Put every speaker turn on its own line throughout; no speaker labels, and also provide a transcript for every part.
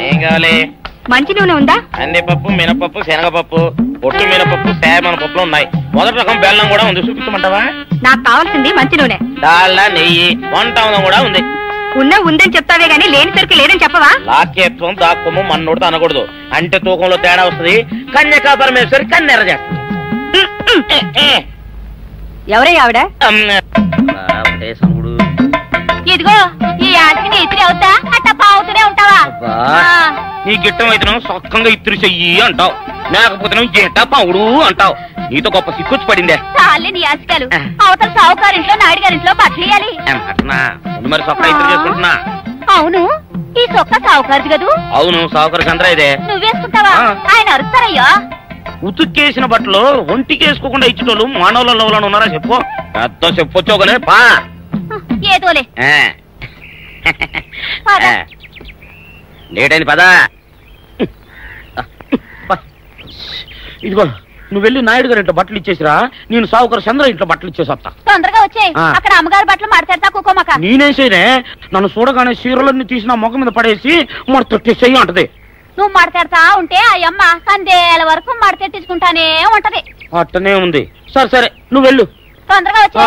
ఏం కావాలి?
మంచి నూనె ఉందా?
కందిపప్పు, మినపప్పు, శనగపప్పు, పొట్టు మినపప్పు, సేమన పప్పులు ఉన్నాయి. మొదటి రకం బెల్లం కూడా ఉంది, చూపించమంటావా?
నాకు కావాల్సింది మంచి నూనె.
డాల్డా, నెయ్యి, వంట కూడా ఉంది.
ఉందని చెప్తావే గానీ లేని సరికి లేదని చెప్పవా?
లాక్యత్వం దాక్కుము మన్నోడితో అనకూడదు, అంటే తూకంలో తేడా వస్తుంది. కన్యకా పరమేశ్వరి కన్నెర చేస్తుంది.
ఎవరై ఆవిడ?
ఇదిగో ఈ ఆటకి నీ ఇత్రి అవుతా అట్ట పావుతూనే ఉంటావా?
నీ గిట్టం అయితే సొక్కంగా ఇత్తురు చెయ్యి అంటావు, లేకపోతే గిట్ట పావుడు అంటావు. నీతో గొప్ప సిక్కుచ్చి పడిందే.
చాలే నీ ఆశకాలు. అవతల సావుకారింట్లో నాయుడు గారింట్లో బట్టలేయాలి.
మరి సొక్క ఇత్తురు చేసుకుంటున్నా.
అవును, ఈ సొక్క సావుకారిది కదూ?
అవును, సావుకారు చంద్ర ఇదే.
నువ్వేసుకుంటావా? ఆయన అరుస్తారయ్యా.
ఉతుక్కేసిన బట్టలు ఒంటికేసుకోకుండా ఇచ్చేటోళ్ళు మానవులలో ఉన్నారా చెప్పు? పెద్ద చెప్పొచ్చుగానే పా.
ఏదోలే
లేటైంది పదా. ఇదిగో నువ్వు వెళ్ళి నాయుడు గారి ఇంట్లో బట్టలు ఇచ్చేసిరా, నేను సావుకారు చంద్ర ఇంట్లో బట్టలు ఇచ్చేసి వస్తా.
తొందరగా వచ్చాయి. అక్కడ అమ్మగారు బట్టలు మాడతాడతా కుకోమక.
నేనేం చేయనే, నన్ను చూడగానే చీరలన్నీ తీసిన మొక్క మీద పడేసి మొట్టెట్టేసేయి అంటది.
నువ్వు మాడతాడతా ఉంటే ఆ అమ్మ సందేల వరకు మడతెట్టించుకుంటానే ఉంటది.
అట్టనే ఉంది. సరే సరే నువ్వు వెళ్ళు,
తొందరగా వచ్చా.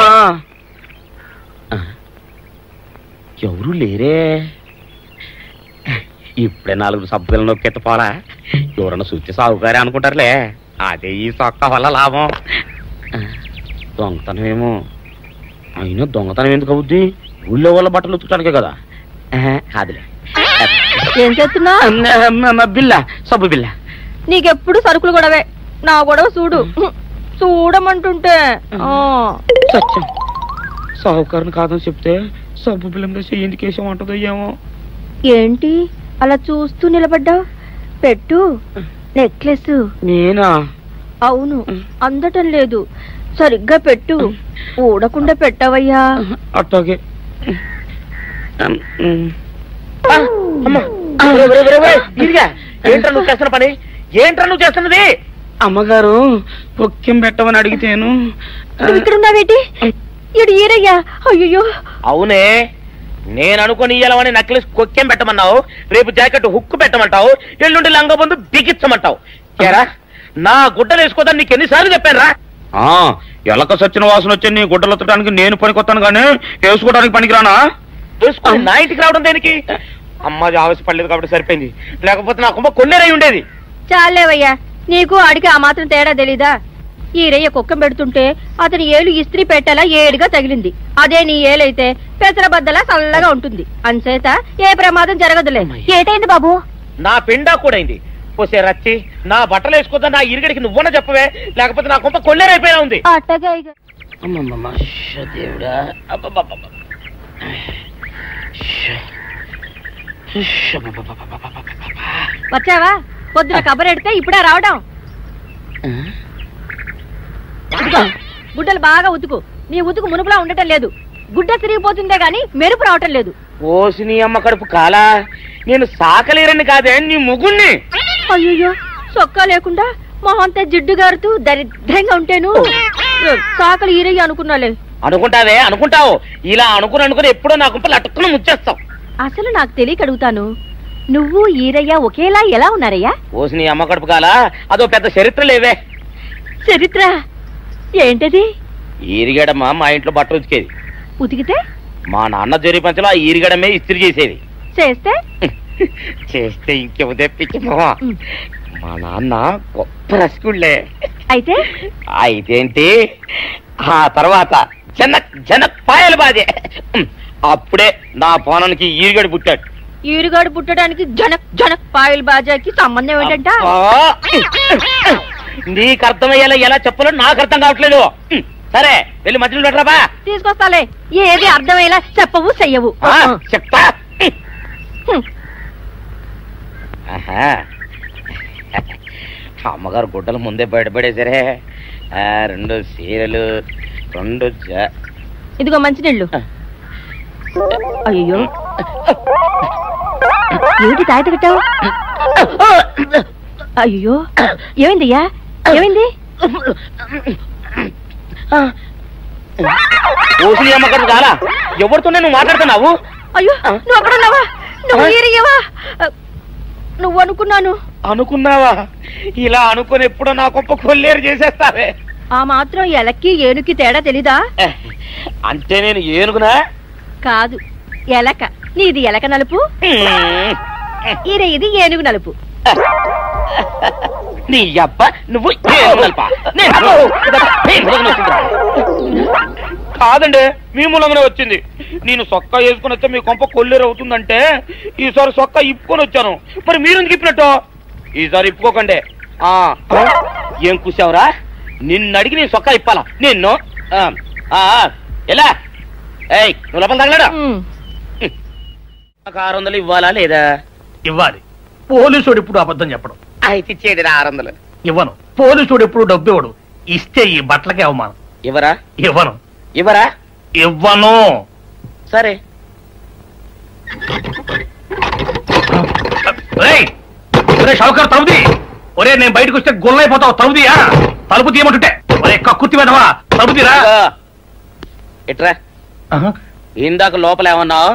ఎవరు లేరే, ఇప్పుడే 4 సబ్బులు నొక్కెత్త పోలా. ఎవరన్నా చూస్తే సాగుగారే అనుకుంటారులే. అదే ఈ సొక్క వల్ల లాభం. దొంగతనం అయినా దొంగతనం ఎందుకు అవుద్ది? ఊళ్ళో వాళ్ళ బట్టలు ఉతుకడానికే కదా. కాదులే.
ఏం చేస్తున్నా?
బిల్ల, సబ్బు బిల్ల.
నీకెప్పుడు సరుకులు గొడవే. నా గొడవ చూడు, చూడమంటుంటే.
సత్యం, సాహుకారుని కాదని చెప్తే సబ్బు బిల్ల మీద ఎందుకు వేసామంటుందో ఏమో.
ఏంటి అలా చూస్తూ నిలబడ్డావు? పెట్టు. నెక్లెస్.
నేనా?
అవును, అందటం లేదు. సరిగ్గా పెట్టు. ఊడకుండా పెట్టవయ్యా.
అట్టాగే. ఏంట్రా నువ్వు చేస్తున్న పని? ఏంట్రా నువ్వు చేస్తున్నది? అమ్మగారు పొక్కెం పెట్టమని అడిగితేను.
ఇక్కడున్నావేటి? ఇడు ఈరయ్యా. అయ్యో.
అవునే, నేను అనుకుని ఇయ్యాలని నెక్లెస్ కొక్కెం పెట్టమన్నావు, రేపు జాకెట్ హుక్కు పెట్టమంటావు, ఎల్లుండి లంగబందు బిగించమంటావు. ఏరా నా గుడ్డలు వేసుకోదని నీకు ఎన్నిసార్లు చెప్పాను రా? ఎలక సచ్చిన వాసన వచ్చి నీ గుడ్డలు ఎత్తడానికి నేను పనికొత్తాను కానీ వేసుకోవడానికి పనికిరానా? వేసుకొని నా ఇంటికి రావడం దేనికి? అమ్మాది ఆవేశపడలేదు కాబట్టి సరిపోయింది, లేకపోతే నా కుమ్మ కొల్లేరై ఉండేది.
చాలేవయ్యా, నీకు అడిగి ఆ మాత్రం తేడా తెలీదా? ఈరయ్య కుక్కం పెడుతుంటే అతని ఏలు ఇస్త్రీ పెట్టేలా ఏడుగా తగిలింది. అదే నీ ఏలైతే పెసరబద్దలా చల్లగా ఉంటుంది. అంచేత ఏ ప్రమాదం జరగదులే.
ఏటైంది బాబు?
నా పిండా కూడా అయింది. పోసే రచ్చి, నా బట్టలు వేసుకోద్దా నా ఇరుగడికి నువ్వన చెప్పవే, లేకపోతే నా కొంత కొల్లేరైపోయినా ఉంది.
వచ్చావా? పొద్దున కబరెడితే ఇప్పుడే రావడం. గుడ్డలు బాగా ఉతుకు. నీ ఉతుకు మునుపులా ఉండటం లేదు. గుడ్డ తిరిగిపోతుందే గాని మెరుపు రావటం లేదు.
ఓసి నీ అమ్మ కడుపు కాలా, నేను సాకలేరని కాదే నీ ముగ్గుణ్ణి.
అయ్యో, సొక్కా లేకుండా మొహంతా జిడ్డు గారుతూ దరిద్రంగా ఉంటేను సాకలు ఈరయ్య అనుకున్నాలే.
అనుకుంటావే, అనుకుంటావు. ఇలా అనుకుని ఎప్పుడో నా గుంపలు అటుక్కుని ముచ్చేస్తావు.
అసలు నాకు తెలియక అడుగుతాను, నువ్వు ఈరయ్య ఒకేలా ఎలా ఉన్నారయ్యా?
ఓసి నీ అమ్మ కడుపు కాలా, అదో పెద్ద చరిత్ర లేవే.
చరిత్ర ఏంటది?
ఈరిగడమ్మ మా ఇంట్లో బట్టలు ఉతికేది.
ఉతికితే
మా నాన్న జరి పంచలో ఆ ఈరిగడమే ఇస్త్రీ చేసేది.
చేస్తే
చేస్తే ఇంకేమో తెప్పించమా. మా నాన్న గొప్ప రసికుళ్ళే.
అయితే
అయితేంటి, ఆ తర్వాత జనక్ పాయలు బాధే. అప్పుడే నా పోనానికి ఈరిగడు పుట్టాడు.
ఈరుగాడు పుట్టడానికి జనక్ పాయల్ బాజాకి సంబంధం ఏంటంట?
నీకు అర్థమయ్యేలా ఎలా చెప్పాలో నాకు అర్థం కావట్లేదు. సరే వెళ్ళి మధ్యలో పెట్టరాబా.
తీసుకొస్తాలే. ఏది అర్థమయ్యేలా చెప్పవు చెయ్యవు.
చెప్తా. అమ్మగారు గుడ్డలు ముందే బయటపడేసరే. 2 చీరలు, 2
ఇదిగో మంచినీళ్ళు. అయ్యో, ఏంటి తాయత కట్టావు? అయ్యో, ఏమైందయ్యా? ఏమైంది?
ఓసిని అమ్మగారు చాలా ఎవరితోనే నువ్వు మాట్లాడుతున్నావు?
అయ్యో, నువ్వు అక్కడున్నావా? నువ్వు ఈరియవా? నువ్వు అనుకున్నాను.
అనుకున్నావా? ఇలా అనుకుని ఎప్పుడో నా గొప్ప కొల్లేరు చేసేస్తావే.
ఆ మాత్రం ఎలక్కి ఏనుకి తేడా తెలీదా?
అంటే నేను ఏనుగునా?
కాదు, ఎలక. నీది ఎలక నలుపు, ఇది ఏనుగు నలుపు.
నీ అబ్బ నువ్వు కాదండి, మీ మూలంగానే వచ్చింది. నేను సొక్కా వేసుకుని వస్తే మీ కొంప కొల్లేరు అవుతుందంటే ఈసారి సొక్కా ఇప్పుకొని వచ్చాను. మరి మీరు ఎందుకు ఇప్పినట్టు? ఈసారి ఇప్పుకోకండి. ఏం కూసావురా? నిన్ను అడిగి నేను సొక్కా ఇప్పాలా నిన్ను? ఎలా నువ్వు లోపల తగలడా? 600 ఇవ్వాలా లేదా?
ఇవ్వాలి. పోలీసుడు ఎప్పుడు అబద్ధం చెప్పడం.
అయితే ఇచ్చేది 600.
ఇవ్వను. పోలీసుడు ఎప్పుడు డబ్బు ఇవ్వడు. ఇస్తే ఈ బట్టలకే అవమానం.
ఇవ్వరా?
ఇవ్వను.
ఇవ్వరా?
ఇవ్వను.
సరే.
షౌకర్ తలుపుది. ఒరే నేను బయటకు వస్తే గొల్లైపోతావు. తలుపుదియా? తలుపు తీయమంటుంటే ఒరే కక్కుర్తి వెదవా, తలుపు తీరా.
ఇట్రా. ఇందాక లోపల ఏమన్నావు?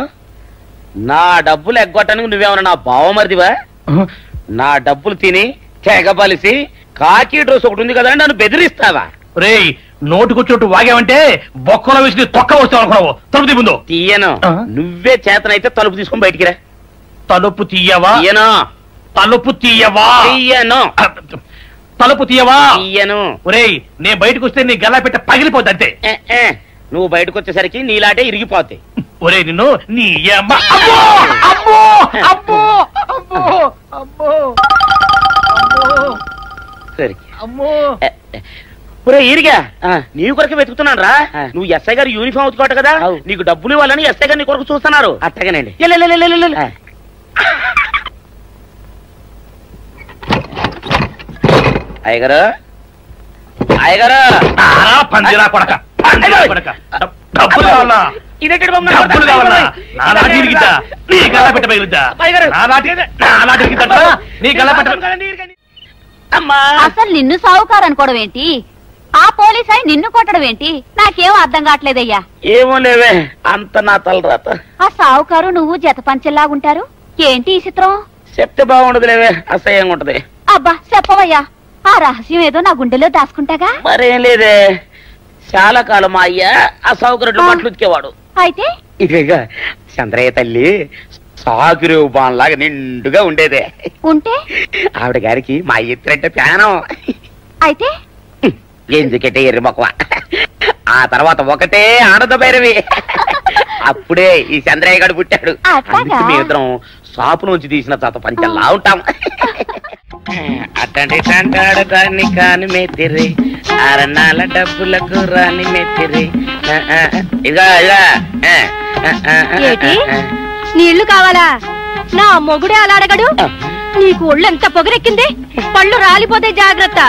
నా డబ్బులు ఎగ్గొట్టడానికి నువ్వేమన్నా నా బావమరిదివా? నా డబ్బులు తిని తెగబలిసి కాకి డ్రెస్ ఒకటి ఉంది కదా నన్ను బెదిరిస్తావా?
రేయ్ నోటుకొచ్చేట్టు వాగావంటే బొక్కలో వేసి తొక్క వస్తావు అనుకున్నావు. తలుపు తీ ముందు.
తీయను. నువ్వే చేతనైతే తలుపు తీసుకొని బయటికి రా.
తలుపు తీయవా?
తీయను.
తలుపు తీయవా?
తీయను.
తలుపు తీయవా?
తీయను.
ఒరేయ్ నేను బయటకు వస్తే నీ గల్లా పెట్ట పగిలిపోద్ది అంతే.
నువ్వు బయటకు వచ్చేసరికి నీలాటే ఇరిగిపోతాయి.
ఒరే నిన్ను నీ అమ్మ. అబ్బో అబ్బో అబ్బో అబ్బో అబ్బో
సరే
అమ్మో.
ఒరే ఈరిగా నీ కొరకు వెతుకుతున్నాను రా. నువ్వు ఎస్ఐ గారు యూనిఫామ్ అవుతుకోట కదా, నీకు డబ్బులు ఇవ్వాలని ఎస్ఐ గారు నీ కొరకు చూస్తున్నారు. అట్టగానండి. అయ్యగారు అయ్యగారు
పందిరా కొడక డబ్బులు కావాలా? డబ్బులు కావాలా? నా లాటి ఇరిగిద్దా? నీ గల్లా పెట్ట పగిలిద్దా? నా లాటి ఇరిగిద్దా? నీ గల్లా పెట్ట.
అసలు నిన్ను సావుకారు అనుకోవడం ఏంటి? ఆ పోలీస్ అయి నిన్ను కొట్టడం ఏంటి? నాకేం అర్థం కావట్లేదయ్యా.
ఏమో లేవే, అంత నా తలరాత.
ఆ సావుకారు నువ్వు జత పంచెల్లాగుంటారు ఏంటి ఈ చిత్రం?
చెప్తే బాగుండదు లేవే, అసహ్యంగా ఉంటది.
అబ్బా చెప్పవయ్యా, ఆ రహస్యం ఏదో నా గుండెలో దాచుకుంటాగా.
మరేం లేదే, చాలా కాలం మా అయ్య ఆ సౌకర్యం బట్టలు ఉతికేవాడు.
అయితే
ఇక చంద్రయ్య తల్లి సాగురు బాన్లాగా నిండుగా ఉండేదే.
ఉంటే
ఆవిడ గారికి మా ఇద్దరంటే ప్యానం.
అయితే
ఎందుకంటే ఎర్రి మొక్కవ. ఆ తర్వాత ఒకటే ఆనంద భైరవి. అప్పుడే ఈ చంద్రయ్య గారు పుట్టాడు. మేమిద్దరం షాపు నుంచి తీసిన తాత పంచల్లా ఉంటాం. అట్టండి తంటాడు దాన్ని కాని మెత్తిరి, అరణాల డబ్బులకు రాని మెత్తిరి. ఇదిగా
నీళ్లు కావాలా? నా మొగుడే అలా అడగడు. నీకు ఒళ్ళు ఎంత పొగరెక్కింది, పళ్ళు రాలిపోతే జాగ్రత్త.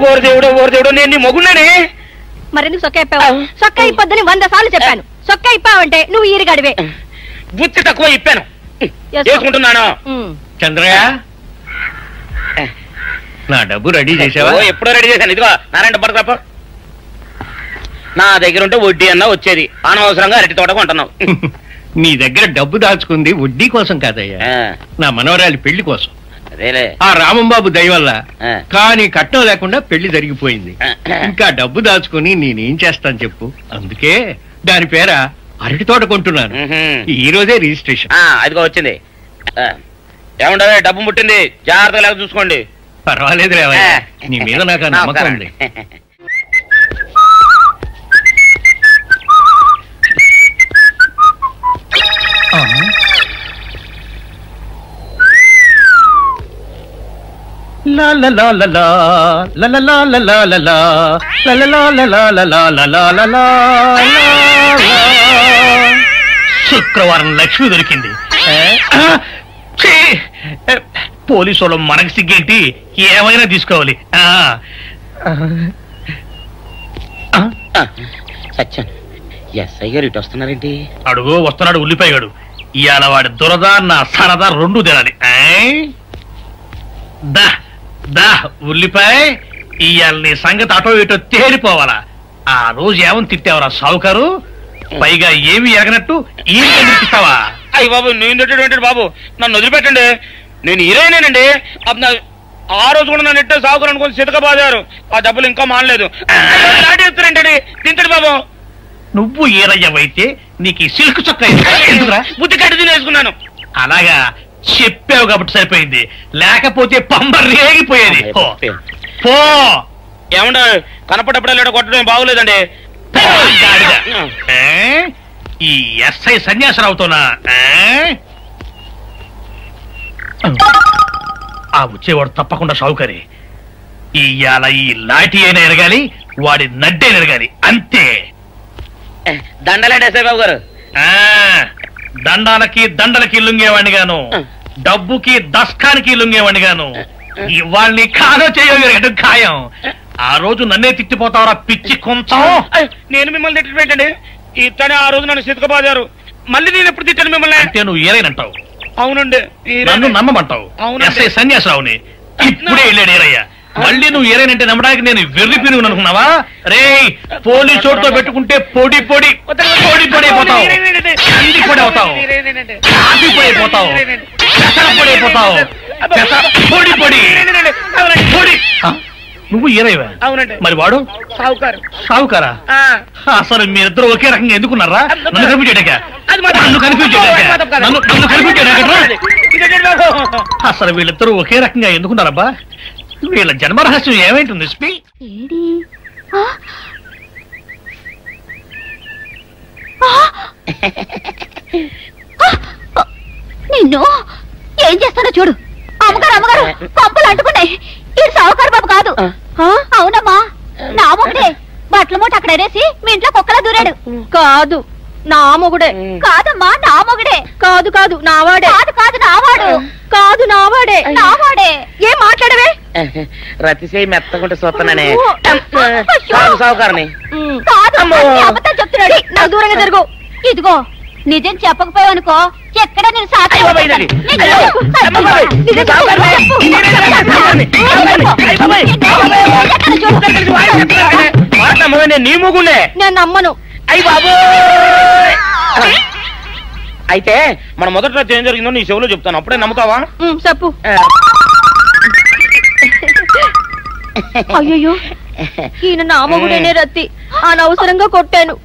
ఓరు దేవుడు నేను నీ మొగున్నానే.
మరెందుకు సొక్క ఇప్పావు? సొక్క ఇప్పొద్దని 100 సార్లు చెప్పాను. సొక్క ఇప్పావంటే నువ్వు ఈరుగడివే.
బుద్ధి తక్కువ ఇప్పాను, చేసుకుంటున్నాను.
చంద్రయ్య నా డబ్బు రెడీ చేసావా?
ఎప్పుడో రెడీ చేశాను. ఇదిగో నారాయణ డబ్బు తప్ప నా దగ్గర ఉంటే వడ్డీ అన్నా వచ్చేది, అనవసరంగా అరటి తోట కొంటున్నావు.
నీ దగ్గర డబ్బు దాచుకుంది వడ్డీ కోసం కాదయ్యా, నా మనవరాలి పెళ్లి కోసం.
అదేలే,
ఆ రామంబాబు దయ వల్ల కానీ కట్నం లేకుండా పెళ్లి జరిగిపోయింది. ఇంకా డబ్బు దాచుకుని నేనేం చేస్తాను చెప్పు. అందుకే దాని పేర అరటి తోట కొంటున్నాను. ఈ రోజే రిజిస్ట్రేషన్.
అదిగో వచ్చింది. ఏమంటే డబ్బు ముట్టింది, జాగ్రత్తగా చూసుకోండి.
పర్వాలేదు రేవయ్య, నీ మీద నాకు నమ్మకం ఉంది. శుక్రవారం లక్ష్మి దొరికింది. పోలీసు వాళ్ళు మనకి సిగ్గేంటి, ఏమైనా తీసుకోవాలి.
సత్యం, ఎస్ఐ గారు ఇటు వస్తున్నారేంటి?
అడుగు వస్తున్నాడు ఉల్లిపాయగాడు. ఇవాళ వాడి దురద నా సరదా రెండు తినాలి. దా దా ఉల్లిపాయ, ఇవాళ నీ సంగతి అటో ఇటో తేలిపోవాలా. ఆ రోజు ఏమని తిట్టావరా సావుకారు? పైగా ఏమి ఎరగనట్టు ఈ ఇస్తావా?
అయ్యి బాబు నేను తిట్టేటువంటి బాబు నన్ను వదిలిపెట్టండి. నేను హీరోయినేనండి. ఆ రోజు కూడా నన్ను ఎట్టే సాగుకుని అనుకుని సితకబాదారు. ఆ డబ్బులు ఇంకా మానలేదు. దాటేస్తారంటే తింటాడు బాబు.
నువ్వు ఏరయ్యవైతే నీకు సిల్క్ చొక్క
బుద్ధి కట్టి తినేసుకున్నాను.
అలాగా చెప్పావు కాబట్టి సరిపోయింది, లేకపోతే పంబ రేగిపోయేది. పో.
ఏమంటే కనపడప్పుడే కొట్టడం బాగోలేదండి.
ఈ ఎస్ఐ సన్యాసరావుతోనా? ఆ వచ్చేవాడు తప్పకుండా షౌకరి. ఇవాళ ఈ లాఠీ అయినా ఎరగాలి, వాడి నడ్డైనా ఎరగాలి, అంతే.
దండలేండి ఎస్ఐ బాబు గారు.
దండాలకి దండలకి లొంగేవాడిని గాను, డబ్బుకి దస్కానికి లొంగేవాడిని గాను. వాళ్ళని కాదో చేయడం ఖాయం. ఆ రోజు నన్నే తిట్టిపోతావరా పిచ్చి కొంచెం.
నేను మిమ్మల్ని తిట్టండి. ఇతనే ఆ రోజు నన్ను సితకబాదారు. మళ్ళీ నేను ఎప్పుడు తిట్టాను మిమ్మల్ని?
అంటే నువ్వు ఏరైనంటావు.
అవునండి.
నన్ను నమ్మమంటావు. ఎస్ఐ సన్యాసరావుని ఇప్పుడే వెళ్ళాడు ఏరయ్య. మళ్ళీ నువ్వు ఏరైనంటే నమ్మడానికి నేను వెర్రి పిరుగు అనుకున్నావా? రే పోలీసు చోటుతో పెట్టుకుంటే పొడి పొడి పొడి పొడి అయిపోతావు, కంది పొడి అవుతావు, కాఫీ పొడి అయిపోతావు, పెసర పొడి అయిపోతావు, పొడి పొడి పొడి. నువ్వు ఏరైవా?
అవునండి.
మరి వాడు
సావుకారు.
సావుకారా? అసలు మీరిద్దరు ఒకే రకంగా ఎందుకున్నారా? నన్ను కన్ఫ్యూజ్ చేయడాక, నన్ను కన్ఫ్యూజ్ చేయడాక, నన్ను కన్ఫ్యూజ్ చేయడాక. అసలు వీళ్ళిద్దరూ ఒకే రకంగా ఎందుకున్నారబ్బా? వీళ్ళ జన్మరహస్యం ఏమైంటుంది?
నిన్ను ఏం చేస్తాడో చూడు. అమ్మగారు అమ్మగారు పంపులు అంటుకున్నాయి. ఈ సావుకారు బాబు కాదు. అవునమ్మా, నా మొగుడే. బట్టల మూట అక్కడ ఎరేసి మీ ఇంట్లో కుక్కలా దూరాడు.
కాదు నా మొగుడే.
కాదమ్మా, నా మొగుడే.
కాదు కాదు నావాడే.
కాదు కాదు నావాడు.
కాదు నావాడే.
నావాడే.
ఏం మాట్లాడవే?
రతిసేయి మెత్తకుంటే చూస్తున్నానే సావుకారని.
కాదు, అబద్ధం చెప్తున్నాడు.
నాకు దూరంగా జరుగు.
ఇదిగో నిజం చెప్పకపోయావనుకో ఎక్కడ నేను సాక్షి
నీ ముగుండే
నేను నమ్మను.
అయ్యి బాబు. అయితే మన మొదటి రోజు ఏం జరిగిందో నీ చెవులో చెప్తాను, అప్పుడే నమ్ముతావా?
చెప్పు. అయ్యో ఈయన నా మొగుడేనే రత్తి. అనవసరంగా కొట్టాను.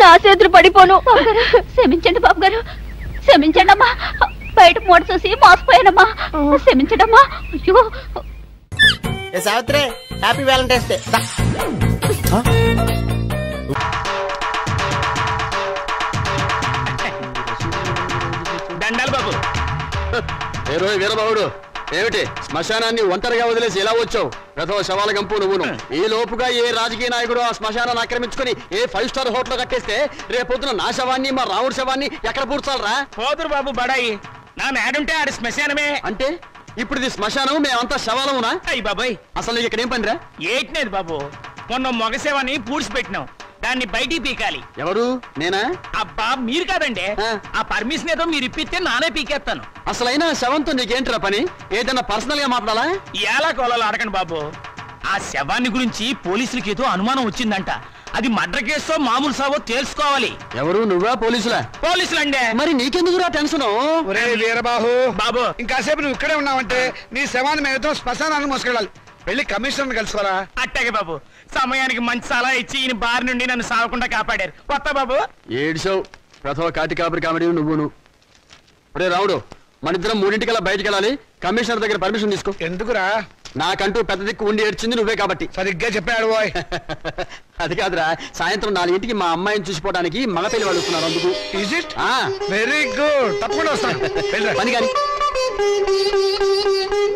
నా చేతులు పడిపోను.
క్షమించండి బాబు గారు, క్షమించండి అమ్మా. బయట మూట చూసి మోసపోయానమ్మా, క్షమించండి అమ్మా. అయ్యో
సావిత్రి, హ్యాపీ వ్యాలంటైన్స్ డే.
దండాలు బాబు.
వీరబాబుడు, ఏమిటి శ్మశానాన్ని ఒంటరిగా వదిలేసి ఎలా వచ్చావు? ప్రథమ శవాల గంపు నువ్వును. ఈ లోపుగా ఏ రాజకీయ నాయకుడు ఆ శ్మశానాన్ని ఆక్రమించుకుని ఏ 5 స్టార్ హోటల్ కట్టేస్తే రేపొద్దున నా శవాన్ని మా రావుడి శవాన్ని ఎక్కడ పూడ్చాలరా?
పోదురు బాబు బడాయి. నా మేడుంటే ఆడి శ్మశానమే.
అంటే ఇప్పుడు ఇది శ్మశానం, మేమంతా శవాలమునా?
అయ్యి బాబాయ్,
అసలు నీకు ఇక్కడ ఏం పనిరా?
ఏట్లేదు బాబు, మొన్న మొగసేవని పూడ్చిపెట్టినాం, దాన్ని బయటికి పీకాలి.
ఎవరు? నేనా?
అబ్బా మీరు కాదండి. ఆ పర్మిషన్ ఏదో మీరు ఇప్పిస్తే నానే పీకేస్తాను.
అసలైనా శవంతో నీకేంటిరా పని? ఏదైనా పర్సనల్ గా మాట్లాడాలా?
ఎలా కోలాలో అడగండి బాబు. ఆ శవాన్ని గురించి పోలీసులకి ఏదో అనుమానం వచ్చిందంట. అది మర్డర్ కేసో మామూలు సావో తెలుసుకోవాలి.
ఎవరు? నువ్వా పోలీసులా?
పోలీసులండి.
మరి నీకెందుకురా టెన్షన్?
వీరబాబు
బాబు,
ఇంకాసేపు నువ్వు ఇక్కడే ఉన్నావంటే నీ శవాన్ని మేమతో శ్మశానాన్ని మోసుకెళ్ళాలి. వెళ్ళి కమిషనర్ కలుసుకోరా.
అట్టాగే బాబు. సమయానికి మంచి సలహా ఇచ్చి ఈయన బారి నుండి నన్ను సావకుండా కాపాడారు. కొత్త బాబు.
ఏడ్చావు. ప్రథమ కాటి కాపరి కామెడీ నువ్వును. ఒరే రావుడు, మనిద్దరం 3ంటికల్లా బయటికి వెళ్ళాలి. కమిషనర్ దగ్గర పర్మిషన్ తీసుకో.
ఎందుకురా?
నాకంటూ పెద్ద దిక్కు ఉండి ఏడ్చింది నువ్వే కాబట్టి.
సరిగ్గా చెప్పాడు బాయ్.
అది కాదురా, సాయంత్రం 4ంటికి మా అమ్మాయిని చూసిపోవడానికి మగ పెళ్లి వాళ్ళు వస్తున్నారు. అందుకు.
Is it? Very good. తప్పకుండా వస్తాను.
పని కానీ.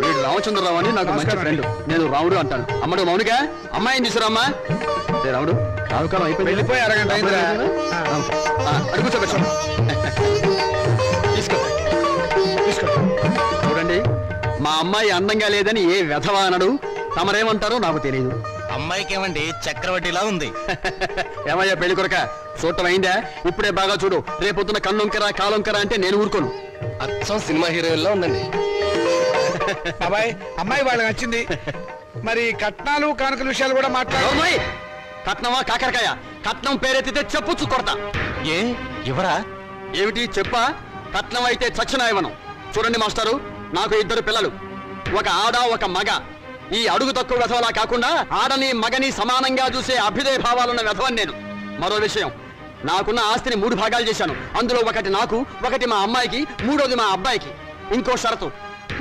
వీడు రామచంద్రరావు అని నాకు మంచి ఫ్రెండ్. నేను రావుడు అంటాను. అమ్మడు మౌనిక, అమ్మాయిని తీసుకురామ్మా. రావుడు, రావుకాలం అయిపోయింది.
వెళ్ళిపోయి అరగంట అయిందిరా.
అడుగు కూర్చోబెట్టు. తీసుకో తీసుకో. చూడండి, మా అమ్మాయి అందంగా లేదని ఏ వెధవా అనడు. తమరేమంటారో నాకు తెలియదు.
అమ్మాయికి ఏమండి చక్రవడ్డీలా ఉంది.
ఏమయ్యా పెళ్లి కొరక, చూడటం అయిందా? ఇప్పుడే బాగా చూడు. రేపొద్దున కన్నొంకరా కాలొంకరా అంటే నేను ఊరుకోను.
అచ్చం సినిమా హీరోయిన్లా ఉందండి. బాబాయ్, అమ్మాయి వాళ్ళకి నచ్చింది. మరి కట్నాలు కానుకల విషయాలు కూడా మాట్లాడు.
కట్నమా కాకరకాయ? కట్నం పేరెత్తితే చెప్పుచ్చు కొడతా.
ఏ ఎవరా?
ఏమిటి చెప్పా? కట్నం అయితే చచ్చినా ఇవ్వను. చూడండి మాస్టారు, నాకు 2 పిల్లలు, ఒక ఆడ ఒక మగ. ఈ అడుగు తక్కువ వెధవలా కాకుండా ఆడని మగని సమానంగా చూసే అభ్యుదయ భావాలున్న వెధవని నేను. మరో విషయం, నాకున్న ఆస్తిని 3 భాగాలు చేశాను. అందులో ఒకటి నాకు, ఒకటి మా అమ్మాయికి, 3వది మా అబ్బాయికి. ఇంకో షరతు,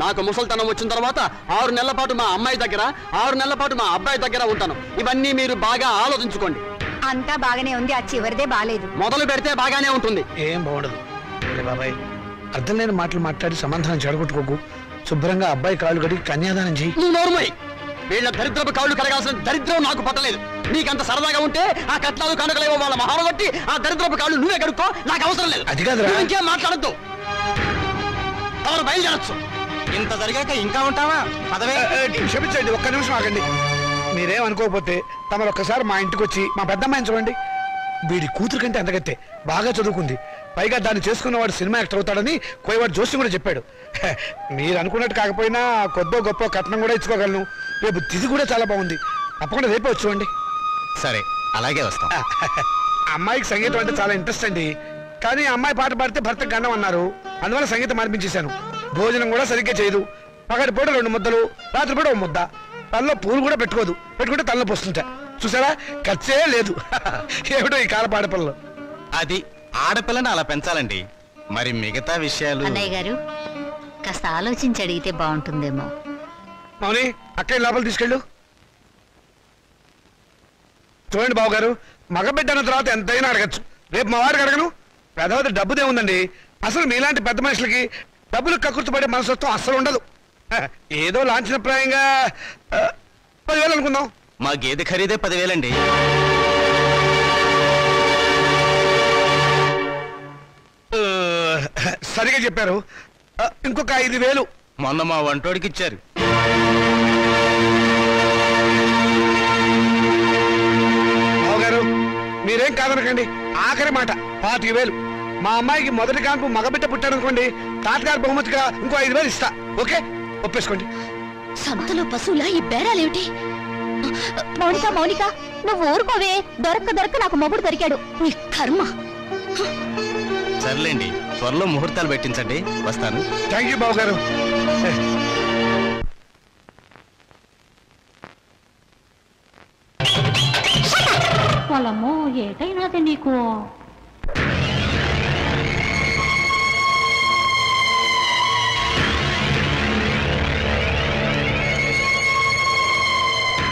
నాకు ముసల్తనం వచ్చిన తర్వాత 6 నెలల పాటు మా అమ్మాయి దగ్గర, 6 నెలల పాటు మా అబ్బాయి దగ్గర ఉంటాను. ఇవన్నీ మీరు బాగా ఆలోచించుకోండి.
అంతా బాగానే ఉంది, ఆ చివరిదే బాలేదు.
మొదలు పెడితే బాగానే ఉంటుంది.
ఏం బాగుండదు బాబాయ్. అర్థం లేని మాటలు మాట్లాడి సమాధానం చెడగొట్టుకోకు. శుభ్రంగా అబ్బాయి కాళ్ళు కడిగి కన్యాదానం చేయి.
నువ్వు నోరుమోయ్. వీళ్ళ దరిద్రపు కాళ్ళు కడగాల్సిన దరిద్రం నాకు పట్టలేదు. నీకంత సరదాగా ఉంటే ఆ కట్నాలు కానుకలేవో వాళ్ళ మహాలు బట్టి ఆ దరిద్రపు కాళ్ళు నువ్వే కడుక్కో, నాకు అవసరం లేదు.
అది కాదురా.
ఇంకేం మాట్లాడద్దు. ఎవరు బయలుదేరచ్చు. ఇంత జరిగాక ఇంకా ఉంటావా? పదవే.
క్షమించండి, ఒక్క నిమిషం ఆగండి. మీరేం అనుకోకపోతే తమరు ఒక్కసారి మా ఇంటికి వచ్చి మా పెద్దమ్మాయిని చూడండి. వీడి కూతురు కంటే అంతగత్తే, బాగా చదువుకుంది. పైగా దాన్ని చేసుకున్నవాడు సినిమా యాక్టర్ అవుతాడని కోయవాడు జోషి కూడా చెప్పాడు. మీరు అనుకున్నట్టు కాకపోయినా కొద్దో గొప్ప కట్నం కూడా ఇచ్చుకోగలను. రేపు తిథి కూడా చాలా బాగుంది. తప్పకుండా రేపే వచ్చి చూడండి.
సరే, అలాగే వస్తాం.
అమ్మాయికి సంగీతం అంటే చాలా ఇంట్రెస్ట్ అండి. కానీ అమ్మాయి పాట పాడితే భర్తకు గండం అన్నారు. అందువల్ల సంగీతం మార్పించేశాను. భోజనం కూడా సరిగ్గా చేయదు. పగటి పూట 2 ముద్దలు, రాత్రి పూట 1 ముద్ద. తనలో పూలు కూడా పెట్టుకోదు. పెట్టుకుంటే తనలో పోస్తుంటా. చూసారా, ఖర్చే లేదు. ఏమిటో ఈ కాల పాడపిల్లలు.
అది ఆడపిల్లని అలా పెంచాలండి. మరి మిగతా విషయాలు
అన్నయ్య గారు కాస్త ఆలోచించి అడిగితే బాగుంటుందేమో.
మౌని, అక్కయ్య లోపల తీసుకెళ్ళు. చూడండి బాబు గారు, మగబిడ్డ అన్న తర్వాత ఎంతైనా అడగచ్చు. రేపు మా వారికి అడగను. పెద్దవారి డబ్బుదే ఉందండి. అసలు మీలాంటి పెద్ద మనుషులకి డబ్బులు కక్కుర్తిపడే మనస్తత్వం అస్సలు ఉండదు. ఏదో లాంఛనప్రాయంగా 10,000 అనుకుందాం.
మా గేదె ఖరీదే 10,000 అండి.
సరిగా చెప్పారు. ఇంకొక 5,000
మొన్న మా వంటోడికి ఇచ్చారు.
బావగారు, మీరేం కాదనకండి. ఆఖరి మాట 25,000. మా అమ్మాయికి మొదటి కాన్పు మగబిడ్డ పుట్టారనుకోండి, తాతగారు బహుమతిగా ఇంకో 5,000 ఇస్తా. ఓకే, ఒప్పేసుకోండి.
సంతలో పశువులా ఈ బేరాలేమిటి? మౌనిక నువ్వు ఊరుకోవే. దొరక్క నాకు మొగుడు దొరికాడు. నీ కర్మ.
సర్లేండి, త్వరలో ముహూర్తాలు పెట్టించండి. వస్తాను.
థ్యాంక్ యూ బావగారు.
పొలమ్మో ఏటైనాది నీకు.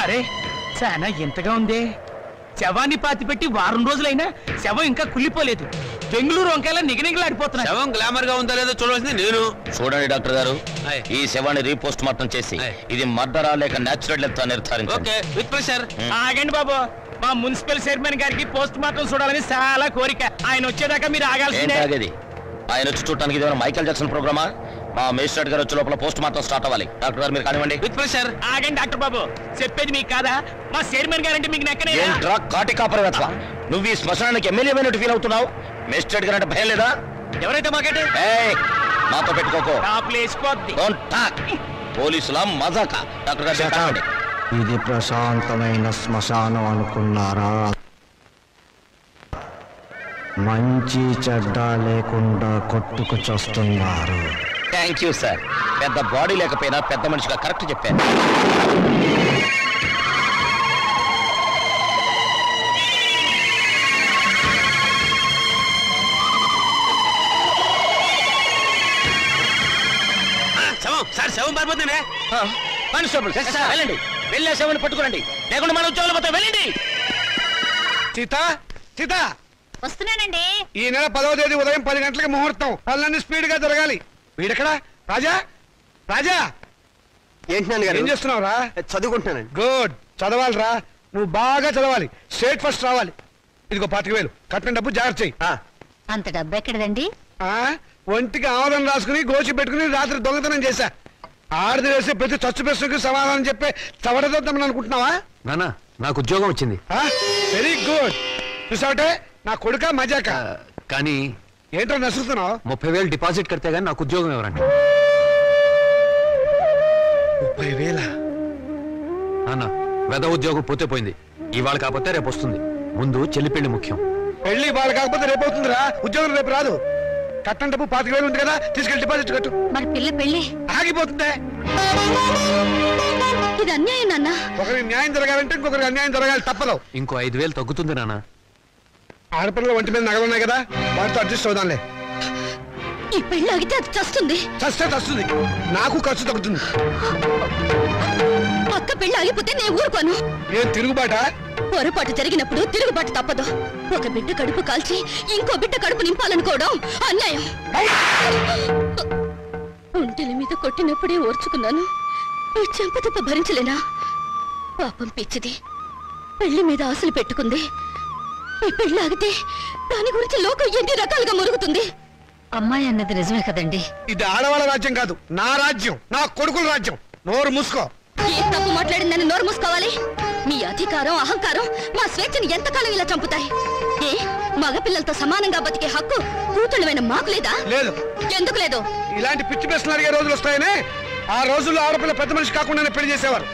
అరే, చాలా ఎంతగా ఉంది. శవాన్ని పాతిపెట్టి 1 వారం రోజులైనా శవం ఇంకా కుళ్ళిపోలేదు. బెంగళూరు వంకాయలా నిగనిగలాడిపోతున్నా.
శవం గ్లామర్ గా ఉందా లేదో చూడవలసింది నేను.
చూడండి డాక్టర్ గారు, ఈ శవాన్ని రీపోస్ట్ మార్టం చేసి ఇది మర్డరా లేక నేచురల్ డెత్ నిర్ధారించండి.
With pressure.
ఆగండి బాబు, మా మున్సిపల్ చైర్మన్ గారికి పోస్ట్ మార్టం చూడాలని చాలా కోరిక. ఆయన వచ్చేదాకా మీరు ఆగాల్సిందే. ఆయన వచ్చి చూడటానికి ఇదేమైనా మైకేల్ జాక్సన్ ప్రోగ్రామా? మా మేజిస్ట్రేట్ గారు వచ్చే లోపల పోస్ట్ మార్టం స్టార్ట్ అవ్వాలి. డాక్టర్ గారు మీరు కానివ్వండి.
With pressure.
ఆగండి డాక్టర్ బాబు, చెప్పేది మీకు కాదా? మా చైర్మన్ గారంటే మీకు నెక్కనే.
కాటి కాపర వెతవ, నువ్వు ఈ శ్మశానానికి ఎమ్మెల్యే అయినట్టు ఫీల్ అవుతున్నావు. మేజిస్ట్రేట్ గారు అంటే భయం లేదా?
ఎవరైతే మాకేంటి?
నాతో పెట్టుకోకో.
వేసిపోద్ది.
పోలీసుల మజాక. డాక్టర్ గారు మీరు కానివ్వండి.
ఇది ప్రశాంతమైన శ్మశానం అనుకున్నారా? మంచి చెడ్డ లేకుండా కొట్టుకు చస్తున్నారు.
Thank you sir. పెద్ద బాడీ లేకపోయినా పెద్ద మనిషిగా కరెక్ట్ చెప్పాను.
సార్ శవం పారిపోతేనే.
కానిస్టేబుల్ వెళ్ళండి, వెళ్ళే శవాన్ని పట్టుకురండి, లేకుండా మన ఉద్యోగాలు పోతే వెళ్ళండి.
సీత,
వస్తున్నానండి.
ఈ నెల 10వ తేదీ ఉదయం 10 గంటలకి ముహూర్తం. పనులన్నీ స్పీడ్ గా జరగాలి. వీడెక్కడా? రాజా, ఏం చేస్తున్నావురా?
చదువుకుంటున్నానండి.
గుడ్, చదవాలిరా. నువ్వు బాగా చదవాలి, స్టేట్ ఫస్ట్ రావాలి. ఇదిగో 25,000 కట్టిన డబ్బు జాగ్రత్త చెయ్యి.
అంత డబ్బు ఎక్కడదండి?
ఒంటికి ఆమదం రాసుకుని గోచి పెట్టుకుని రాత్రి దొంగతనం చేశా. ఆడది వేసే ప్రతి చచ్చు ప్రశ్నకు సమాధానం చెప్పే చవడదొద్దామని అనుకుంటున్నావా?
నానా, నాకు ఉద్యోగం వచ్చింది.
Very good. చూసావటే, నా కొడుక మజాక.
కానీ
ఏంటో నసుకుతున్నావు?
30,000 డిపాజిట్ కడితే గానీ నాకు ఉద్యోగం ఎవరండి?
30,000?
నాన్న, వెద ఉద్యోగం పోతే పోయింది. ఇవాళ కాకపోతే రేపు వస్తుంది. ముందు చెల్లి పెళ్లి ముఖ్యం.
పెళ్లి ఇవాళ కాకపోతే రేపు అవుతుందిరా. ఉద్యోగం రేపు రాదు. కట్టం డబ్బు 25,000 ఉంది కదా, తీసుకెళ్లి డిపాజిట్ కట్టు.
మరి పిల్ల పెళ్లి
ఆగిపోతుందే.
ఇది అన్యాయం నాన్న.
ఒకరికి న్యాయం జరగాలంటే ఇంకొకరికి అన్యాయం జరగాలి, తప్పదు.
ఇంకో 5,000 తగ్గుతుంది నాన్న.
ఆడపిల్లల ఒంటి మీద నగలున్నాయి కదా, వాటితో అడ్జస్ట్ అవుదాంలే.
ఈ పెళ్లి ఆగితే అది చస్తుంది.
చస్తే చస్తుంది, నాకు ఖర్చు తగ్గుతుంది.
అక్క పెళ్లి ఆగిపోతే నేను ఊరుకోను.
ఏం తిరుగుబాట?
పొరపాటు జరిగినప్పుడు తిరుగుబాటు తప్పదు. ఒక బిడ్డ కడుపు కాల్చి ఇంకో బిడ్డ కడుపు నింపాలనుకోవడం అన్యాయం. ఒంటెల మీద కొట్టినప్పుడే ఓర్చుకున్నాను, ఈ చెంపదెబ్బ భరించలేనా? పాపం పిచ్చిది, పెళ్లి మీద ఆశలు పెట్టుకుంది. ఈ పెళ్లి ఆగితే దాని గురించి లోకం ఎన్ని రకాలుగా మురుగుతుంది. అమ్మాయి అన్నది నిజమే కదండి.
ఇది ఆడవాళ్ళ రాజ్యం కాదు, నా రాజ్యం, నా కొడుకుల రాజ్యం. నోరు మూసుకో.
ఏ తప్పు మాట్లాడిందని నోరు మూసుకోవాలి? మీ అధికారం అహంకారం మా స్వేచ్ఛని ఎంతకాలం ఇలా చంపుతాయి? ఏ మగపిల్లలతో సమానంగా బతికే హక్కు కూతుళ్ళమైన మాకు లేదా?
లేదు.
ఎందుకు లేదు?
ఇలాంటి పిచ్చి ప్రశ్నలు అడిగే రోజులు వస్తాయనే ఆ రోజుల్లో ఆడపిల్ల పెద్ద మనిషి కాకుండానే పెళ్లి చేసేవారు.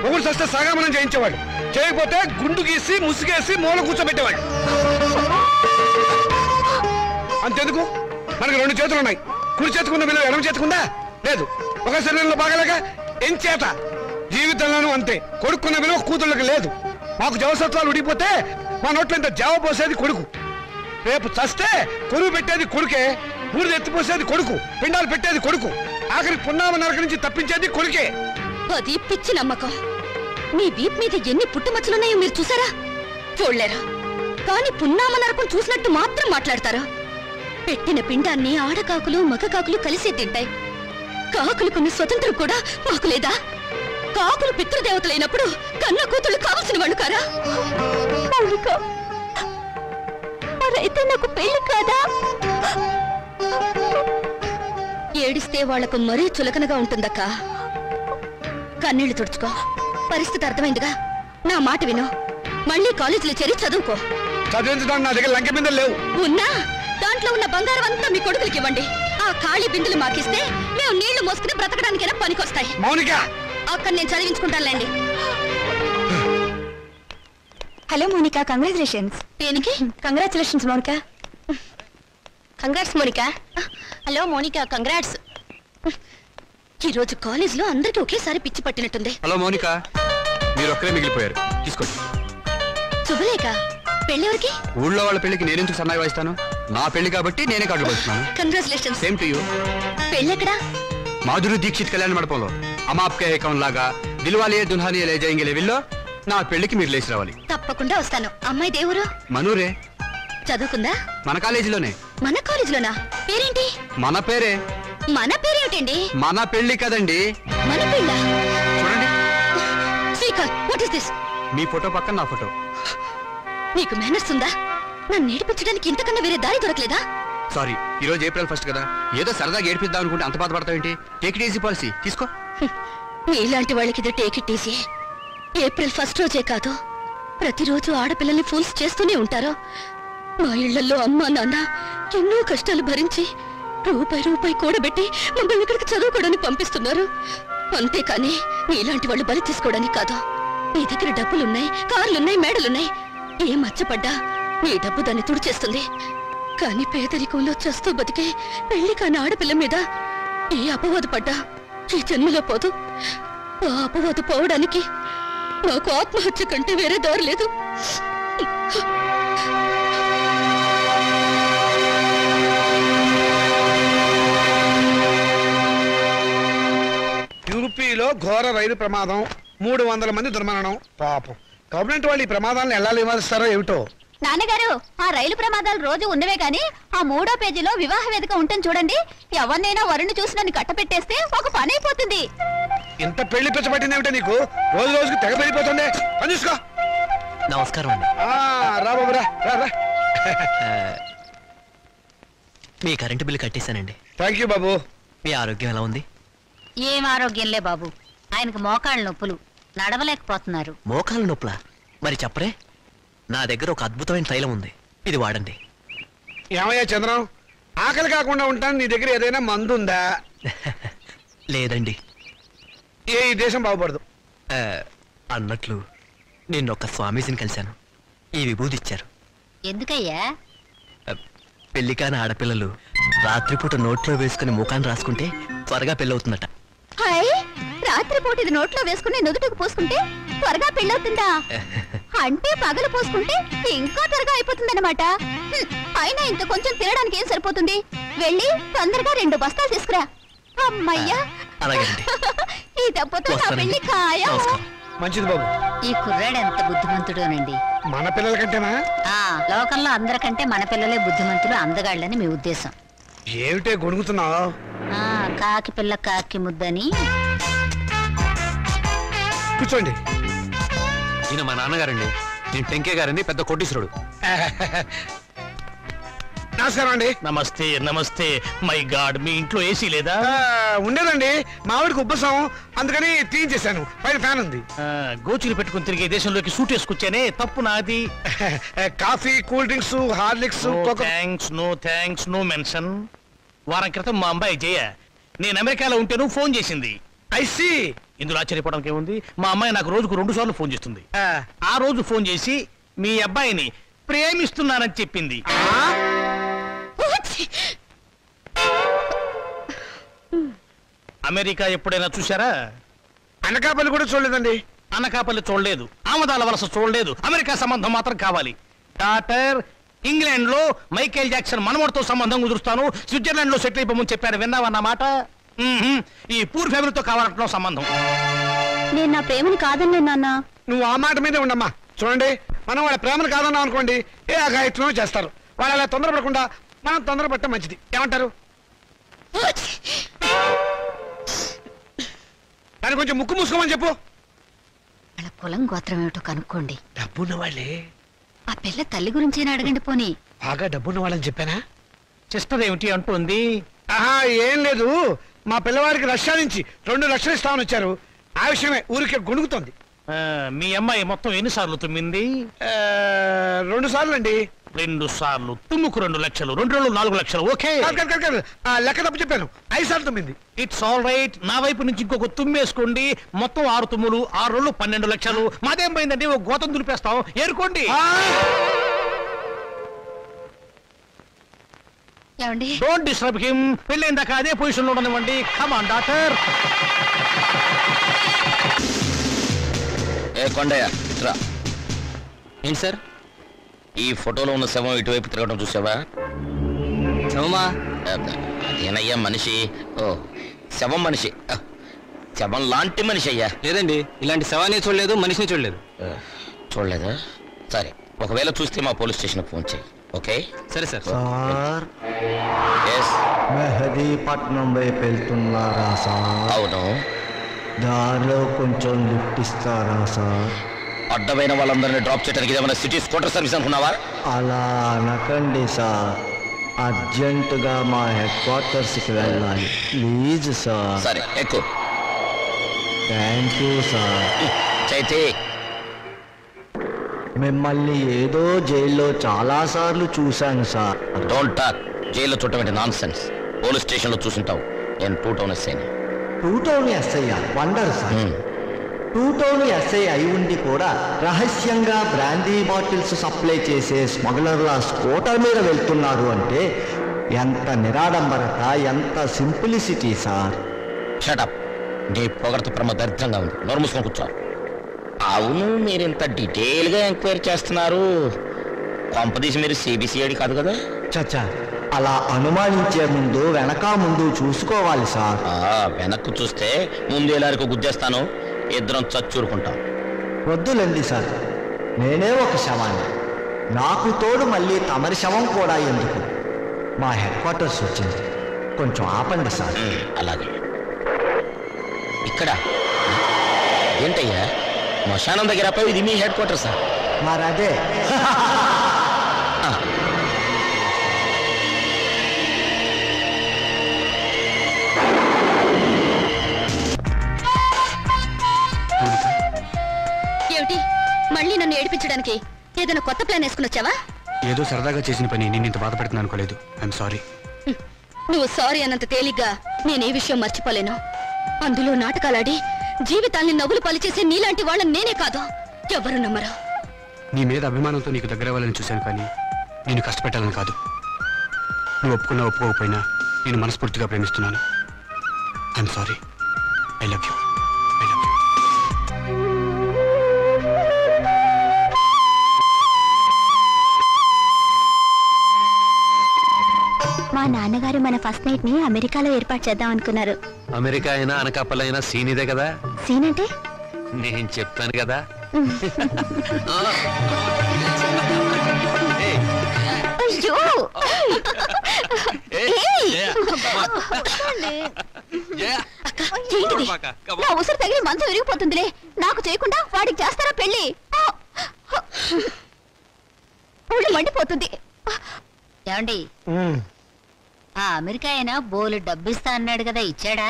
ఒకరు చస్తే సగామనం చేయించేవాడు, చేయకపోతే గుండు గీసి ముసుగేసి మూల కూర్చోబెట్టేవాడు. అంతెందుకు, మనకి 2 చేతులు ఉన్నాయి, కుడి చేతుకున్న విలువ ఎడమ చేతుకుందా? లేదు. ఒక శరీరంలో బాగలేక ఎంచేత జీవితంలోనూ అంతే, కొడుకున్న విలువ కూతుళ్ళకి లేదు. మాకు జవసత్వాలు ఉడిపోతే మా నోట్లో ఇంత జావ పోసేది కొడుకు, రేపు చస్తే కొరువు పెట్టేది కొడుకే, బూడిద ఎత్తిపోసేది కొడుకు, పిండాలు పెట్టేది కొడుకు, ఆఖరి పున్నామ నరక నుంచి తప్పించేది కొడుకే.
అది పిచ్చి నమ్మకం. మీ వీప్ మీద ఎన్ని పుట్టుమచ్చలున్నాయో మీరు చూసారా? చూడలేరా? కానీ పున్నామ నరకం చూసినట్టు మాత్రం మాట్లాడతారా? పెట్టిన పిండాన్ని ఆడకాకులు మగకాకులు కలిసే తింటాయి. కాకులుకున్న స్వతంత్రం కూడా మాకు లేదా? కాకులు పితృదేవతలైనప్పుడు కన్న కూతుళ్ళు కావలసిన వాళ్ళు కారా? మరైతే నాకు పెళ్లి కాదా? ఏడిస్తే వాళ్లకు మరీ చులకనగా ఉంటుందక్క. కన్నీళ్లు తుడుచుకో. పరిస్థితి అర్థమైందిగా, నా మాట విను. మళ్ళీ కాలేజీలో చేరి చదువుకో.
చదివించడానికి నా దగ్గర లంకె బిందెలు లేవు.
ఉన్నా దాంట్లో ఉన్న బంగారం అంతా మీ కొడుకులకి ఇవ్వండి. ఆ ఖాళీ బిందులు మాకిస్తే మేము నీళ్లు మోసుకుని బ్రతకడానికైనా పనికొస్తాయి.
మౌనిక,
అక్కడ నేను చదివించుకుంటానులేండి. Hello Monika, congratulations. దేనికి? Congratulations Monika. Congrats Monika. Hello Monika, congrats. ఈరోజు కాలేజ్ లో అందరికి ఒకేసారి పిచ్చి పట్టినట్టుంది.
హలో మోనిక, మీరు ఒక్కరే మిగిలిపోయారు, తీసుకోండి.
శుభలేఖ, పెళ్ళెవరికి?
ఊళ్ళో వాళ్ళ పెళ్లికి నేనెందుకు సన్నాయి వాయిస్తాను? నా పెళ్లి కాబట్టి నేనే కార్డులు పడుతున్నాను.
కంగ్రాచులేషన్స్.
Same to you.
పెళ్ళెక్కడా?
మాధురి దీక్షిత్ కళ్యాణ మండపంలో అమాప్కే ఏకం లాగా దిల్వాలియే దుల్హానియే లే జాయేంగే లెవెల్లో నా పెళ్లికి మీరు లేచి రావాలి.
తప్పకుండా వస్తాను. అమ్మాయి దేవురు?
మనూరే.
చదువుకుందా?
మన కాలేజీలోనే.
మన కాలేజీలోనా? పేరేంటి?
మన పేరే.
మన పేరేమిటండి?
మన పెళ్లి కదండి.
మన పెళ్ళ?
చూడండి.
Srikanth, what is this?
Me photo పక్కన నా ఫోటో.
నీకు మేనర్స్ ఉందా? నన్ను ఏడిపించడానికి ఇంతకన్నా వేరే దారి దొరకలేదా?
సారీ, ఈ రోజు April 1 కదా, ఏదో సరదాగా ఏడిపిద్దాం అనుకుంటే అంత బాధపడతావేంటి? టేక్ ఇట్ ఈజీ పాలసీ, తీసుకో.
ఇలాంటి వాళ్ళకి ఇది టేక్ ఇట్ ఈజీ. April 1 రోజే కాదు, ప్రతిరోజు ఆడపిల్లల్ని ఫూల్స్ చేస్తూనే ఉంటారు. మా ఇళ్లలో అమ్మా నాన్న ఎన్నో కష్టాలు భరించి రూపాయి కూడబెట్టి మమ్మల్ని ఇక్కడికి చదువుకోవడానికి పంపిస్తున్నారు. అంతేకాని ఇలాంటి వాళ్ళు బలి తీసుకోవడానికి కాదు. నీ దగ్గర డబ్బులున్నాయి, కార్లున్నాయి, మేడలున్నాయి, ఏ మచ్చపడ్డా నీ డబ్బు దాన్ని తుడిచేస్తుంది. కానీ పేదరికంలో చస్తూ బతికే పెళ్లి కాని ఆడపిల్ల మీద ఏ అపవాదు పడ్డా ఈ జన్మలో పోదు. ఆ అపవాదు పోవడానికి నాకు ఆత్మహత్య కంటే వేరే దారి లేదు.
యూపీలో ఘోర రైలు ప్రమాదం, 300 మంది దుర్మరణం. పాపం గవర్నమెంట్ వాళ్ళు ఈ ప్రమాదాలను ఎలా నివారిస్తారో ఏమిటో.
నాన్నగారు, ఆ రైలు ప్రమాదాలు రోజు ఉన్నవే గాని ఆ 3వ పేజీలో వివాహ వేదిక ఉంటుంది చూడండి. ఎవరినైనా వరుణ్ణి చూసి నన్ను కట్టపెట్టేస్తే ఒక పని అయిపోతుంది.
ఇంత పెళ్లి పిచ్చ పట్టిందేమిటో నీకు? రోజు రోజుకి తెగ పెరిగిపోతుంది. పని చూసుకో.
నమస్కారం అండి.
రా బాబు, రా రా.
మీ కరెంటు బిల్లు కట్టేశానండి.
థ్యాంక్ యూ బాబు.
మీ ఆరోగ్యం ఎలా ఉంది?
ఏం ఆరోగ్యంలే బాబు, ఆయనకు మోకాళ్ళ నొప్పులు, నడవలేకపోతున్నారు.
మోకాళ్ళ నొప్పులా? మరి చెప్పరే, నా దగ్గర ఒక అద్భుతమైన తైలం ఉంది, ఇది వాడండి.
ఏమయ్యా చంద్రం, ఆకలి కాకుండా ఉంటాను, నీ దగ్గర ఏదైనా మందు ఉందా?
లేదండి.
ఈ దేశం బాగుపడదు.
అన్నట్లు నిన్నొక్క స్వామీజీని కలిశాను, ఈ విభూది ఇచ్చారు.
ఎందుకయ్యా?
పెళ్లి కాని ఆడపిల్లలు రాత్రిపూట నోట్లో వేసుకుని ముఖాన్ని రాసుకుంటే త్వరగా పెళ్ళవుతుందట.
హాయ్, రాత్రిపూట ఇది నోట్లో వేసుకుని నుదుటికి పోసుకుంటే త్వరగా పెళ్ళవుతుందా? అంటే పగలు పోసుకుంటే ఇంకా త్వరగా అయిపోతుందన్నమాట. అయినా ఇంత కొంచెం తినడానికి ఏం సరిపోతుంది? వెళ్ళి తొందరగా 2 బస్తాలు తీసుకురా. అమ్మయ్యా, ఈ దెబ్బతో నా పెళ్లి ఖాయం.
మంచిది బాబు.
ఈ కుర్రాడు ఎంత బుద్ధిమంతుడోనండి.
మన పిల్లల కంటేనా?
లోకంలో అందరికంటే మన పిల్లలే బుద్ధిమంతులు, అందగాళ్ళని మీ ఉద్దేశం.
ఏమిటే గొణుగుతున్నావు?
కాకి పిల్ల కాకి ముద్దని.
కూర్చోండి.
ఈయన మా నాన్నగారండి. నేను టెంకే గారండి, పెద్ద కోటీశ్వరుడు.
నమస్కారం అండి.
నమస్తే నమస్తే. మై గాడ్, మీ ఇంట్లో ఏసీ లేదా?
ఉండేదండి, మావిడికి ఉబ్బసం, అందుకని తీయించేశాను. పైన ఫ్యాన్ ఉంది.
గోచులు పెట్టుకుని తిరిగే దేశంలోకి సూట్ వేసుకొచ్చానే, తప్పు నాది.
Coffee, cool drinks, Horlicks.
No thanks, no mention. వారం క్రితం మా అమ్మాయి జయ నేను అమెరికాలో ఉంటేను ఫోన్ చేసింది.
ఐసీ.
ఇందులో ఆశ్చర్యపోవడానికి ఏముంది? మా అమ్మాయి నాకు రోజుకు 2 సార్లు ఫోన్ చేస్తుంది. ఆ రోజు ఫోన్ చేసి మీ అబ్బాయిని ప్రేమిస్తున్నానని చెప్పింది. అమెరికా ఎప్పుడైనా చూసారా?
అనకాపల్లి కూడా చూడలేదండి.
అనకాపల్లి చూడలేదు, ఆమదాల వలస చూడలేదు, అమెరికా సంబంధం మాత్రం కావాలి. డాక్టర్, ఇంగ్లాండ్ లో మైకేల్ జాక్సన్ మనవడితో సంబంధం కుదురుస్తాను, స్విట్జర్లాండ్ లో సెటిల్ అయిపోమని చెప్పారు. విన్నావన్నమాట? ఈ పూర్ ఫ్యామిలీతో కావాలంటున్నావు సంబంధం.
నేను నా ప్రేమని కాదన్నా నాన్న.
నువ్వు ఆ మాట మీదే ఉండమ్మా. చూడండి, మనం వాళ్ళ ప్రేమను కాదన్నాం అనుకోండి, ఏ అఘాయిత్వమో చేస్తారు. వాళ్ళు అలా తొందరపడకుండా మనం తొందరపడటం మంచిది. ఏమంటారు? దాన్ని కొంచెం ముక్కు మూసుకోమని చెప్పు.
వాళ్ళ కులం గోత్రం ఏమిటో కనుక్కోండి.
డబ్బున్న వాళ్ళే.
ఆ పిల్ల తల్లి గురించి అడగండి. పోనీ
బాగా డబ్బున్న వాళ్ళని చెప్పానా?
సిస్టర్ ఏమిటి అంటుంది?
ఆహా, ఏం లేదు. మా పిల్లవాడికి రష్యా నుంచి 2 లక్షలు ఇస్తామని వచ్చారు. ఆ విషయమే ఊరికే గొణుగుతోంది.
మీ అమ్మాయి మొత్తం ఎన్నిసార్లు తుమ్మింది?
2 సార్లు అండి.
2 సార్లు తుమ్ముకు 2 లక్షలు, 2 రోజులు 4 లక్షలు. ఓకే,
లెక్క తప్పు చెప్పాను. 5 సార్లు తుమ్మింది.
It's all right. నా వైపు నుంచి ఇంకొక తుమ్మేసుకోండి. మొత్తం 6 తుమ్ములు, 6 రోజులు 12 లక్షలు. మాదేం పోయిందండి? ఒక గోతం దులిపేస్తాం, ఏరుకోండి. Don't disturb him. పెళ్ళైన దాకా అదే పొజిషన్ లో ఉండనివ్వండి. Come on doctor.
ఏ కొండయ్య,
ఏంటి సార్?
ఈ ఫోటోలో ఉన్న శవం ఇటువైపు తిరగడం చూసావా?
శవమా?
అదేనయ్యా, మనిషి. ఓ, శవం మనిషి. శవం లాంటి మనిషి అయ్యా.
లేదండి, ఇలాంటి శవాన్ని చూడలేదు, మనిషిని చూడలేదు.
చూడలేదా? సరే, ఒకవేళ చూస్తే మా పోలీస్ స్టేషన్కి ఫోన్ చేయి. ఓకే?
సరే సార్.
Sir,
yes.
మెహదీపట్నం వైపు వెళ్తున్నారా సార్?
అవును.
దారిలో కొంచెం లిఫ్ట్ ఇస్తారా సార్?
అడ్డమైన వాళ్ళందరినీ డ్రాప్ చేయడానికి ఏమైనా సిటీ స్కూటర్ సర్వీస్ అనుకున్నావా?
అలా అనకండి సార్, అర్జెంటుగా మా హెడ్ క్వార్టర్స్కి వెళ్ళాలి. Please sir.
సరే, ఎక్కువ.
Thank you sir.
చైతే,
మిమ్మల్ని ఏదో జైల్లో చాలాసార్లు చూశాను సార్.
Don't talk. జైల్లో చూడటం నాన్ సెన్స్. పోలీస్ స్టేషన్లో చూసుంటావు. నేను 2 టౌన్ ఎస్ఐని.
2 town SI wonder sir. 2 town SI అయి ఉండి కూడా రహస్యంగా బ్రాందీ బాటిల్స్ సప్లై చేసే స్మగ్లర్ల స్కూటర్ మీద వెళ్తున్నారు అంటే ఎంత నిరాడంబరత, ఎంత సింప్లిసిటీ సార్.
షటప్. నీ పొగడత ప్రమ దరిద్రంగా ఉంది. నోరు మూసుకొని కూర్చో. అవును, మీరు ఇంత డీటెయిల్గా ఎంక్వైరీ చేస్తున్నారు. కొంపదీసి మీరు సిబిసిఐడి కాదు కదా?
చచ్చా, అలా అనుమానించే ముందు వెనక ముందు చూసుకోవాలి సార్.
వెనక్కు చూస్తే ముందు ఎలారికి గుద్దేస్తాను, ఇద్దరం చచ్చూరుకుంటాం.
వద్దులండి సార్, నేనే ఒక శవాన్ని. నాకు తోడు మళ్ళీ తమరి శవం కూడా ఎందుకు? మా హెడ్ క్వార్టర్స్ వచ్చింది, కొంచెం ఆపండి సార్.
అలాగే. ఇక్కడ ఏంటయ్యా, శ్మశానం దగ్గర ఇది మీ హెడ్ క్వార్టర్ సార్?
మరదే.
ఏమిటి, మళ్ళీ నన్ను ఏడిపించడానికి ఏదైనా కొత్త ప్లాన్ వేసుకుని వచ్చావా?
ఏదో సరదాగా చేసిన పని నేను ఇంత బాధపడుతున్నా అనుకోలేదు. I'm sorry.
నువ్వు సారీ అన్నంత తేలిగ్గా నేనే విషయం మర్చిపోలేను. అందులో నాటకాలాడి జీవితాల్ని నవ్వులు పలిచేసే నీలాంటి వాళ్ళని నేనే కాదు, ఎవరు నమ్మరు.
నీ మీద అభిమానంతో నీకు దగ్గర అవ్వాలని చూశాను, కానీ నేను కష్టపెట్టాలని కాదు. నువ్వు ఒప్పుకున్నా ఒప్పుకోకపోయినా నేను మనస్ఫూర్తిగా ప్రేమిస్తున్నాను. I'm sorry. I love you. I love you.
మా నాన్నగారు మన ఫస్ట్ నైట్ ని అమెరికాలో ఏర్పాటు చేద్దాం అనుకున్నారు.
అమెరికా అయినా అనకాపల్లి సీన్ ఇదే కదా.
సీన్ అంటే
నేను చెప్తాను కదా.
అయ్యో ఏంటిది? నా ఉసురు తగిలి మంచం విరిగిపోతుందిలే. నాకు చేయకుండా వాడికి చేస్తారా పెళ్లి? ఒళ్ళు మండిపోతుంది.
ఏమండి, ఆ అమెరికా అయినా బోలు డబ్బిస్తా అన్నాడు కదా, ఇచ్చాడా?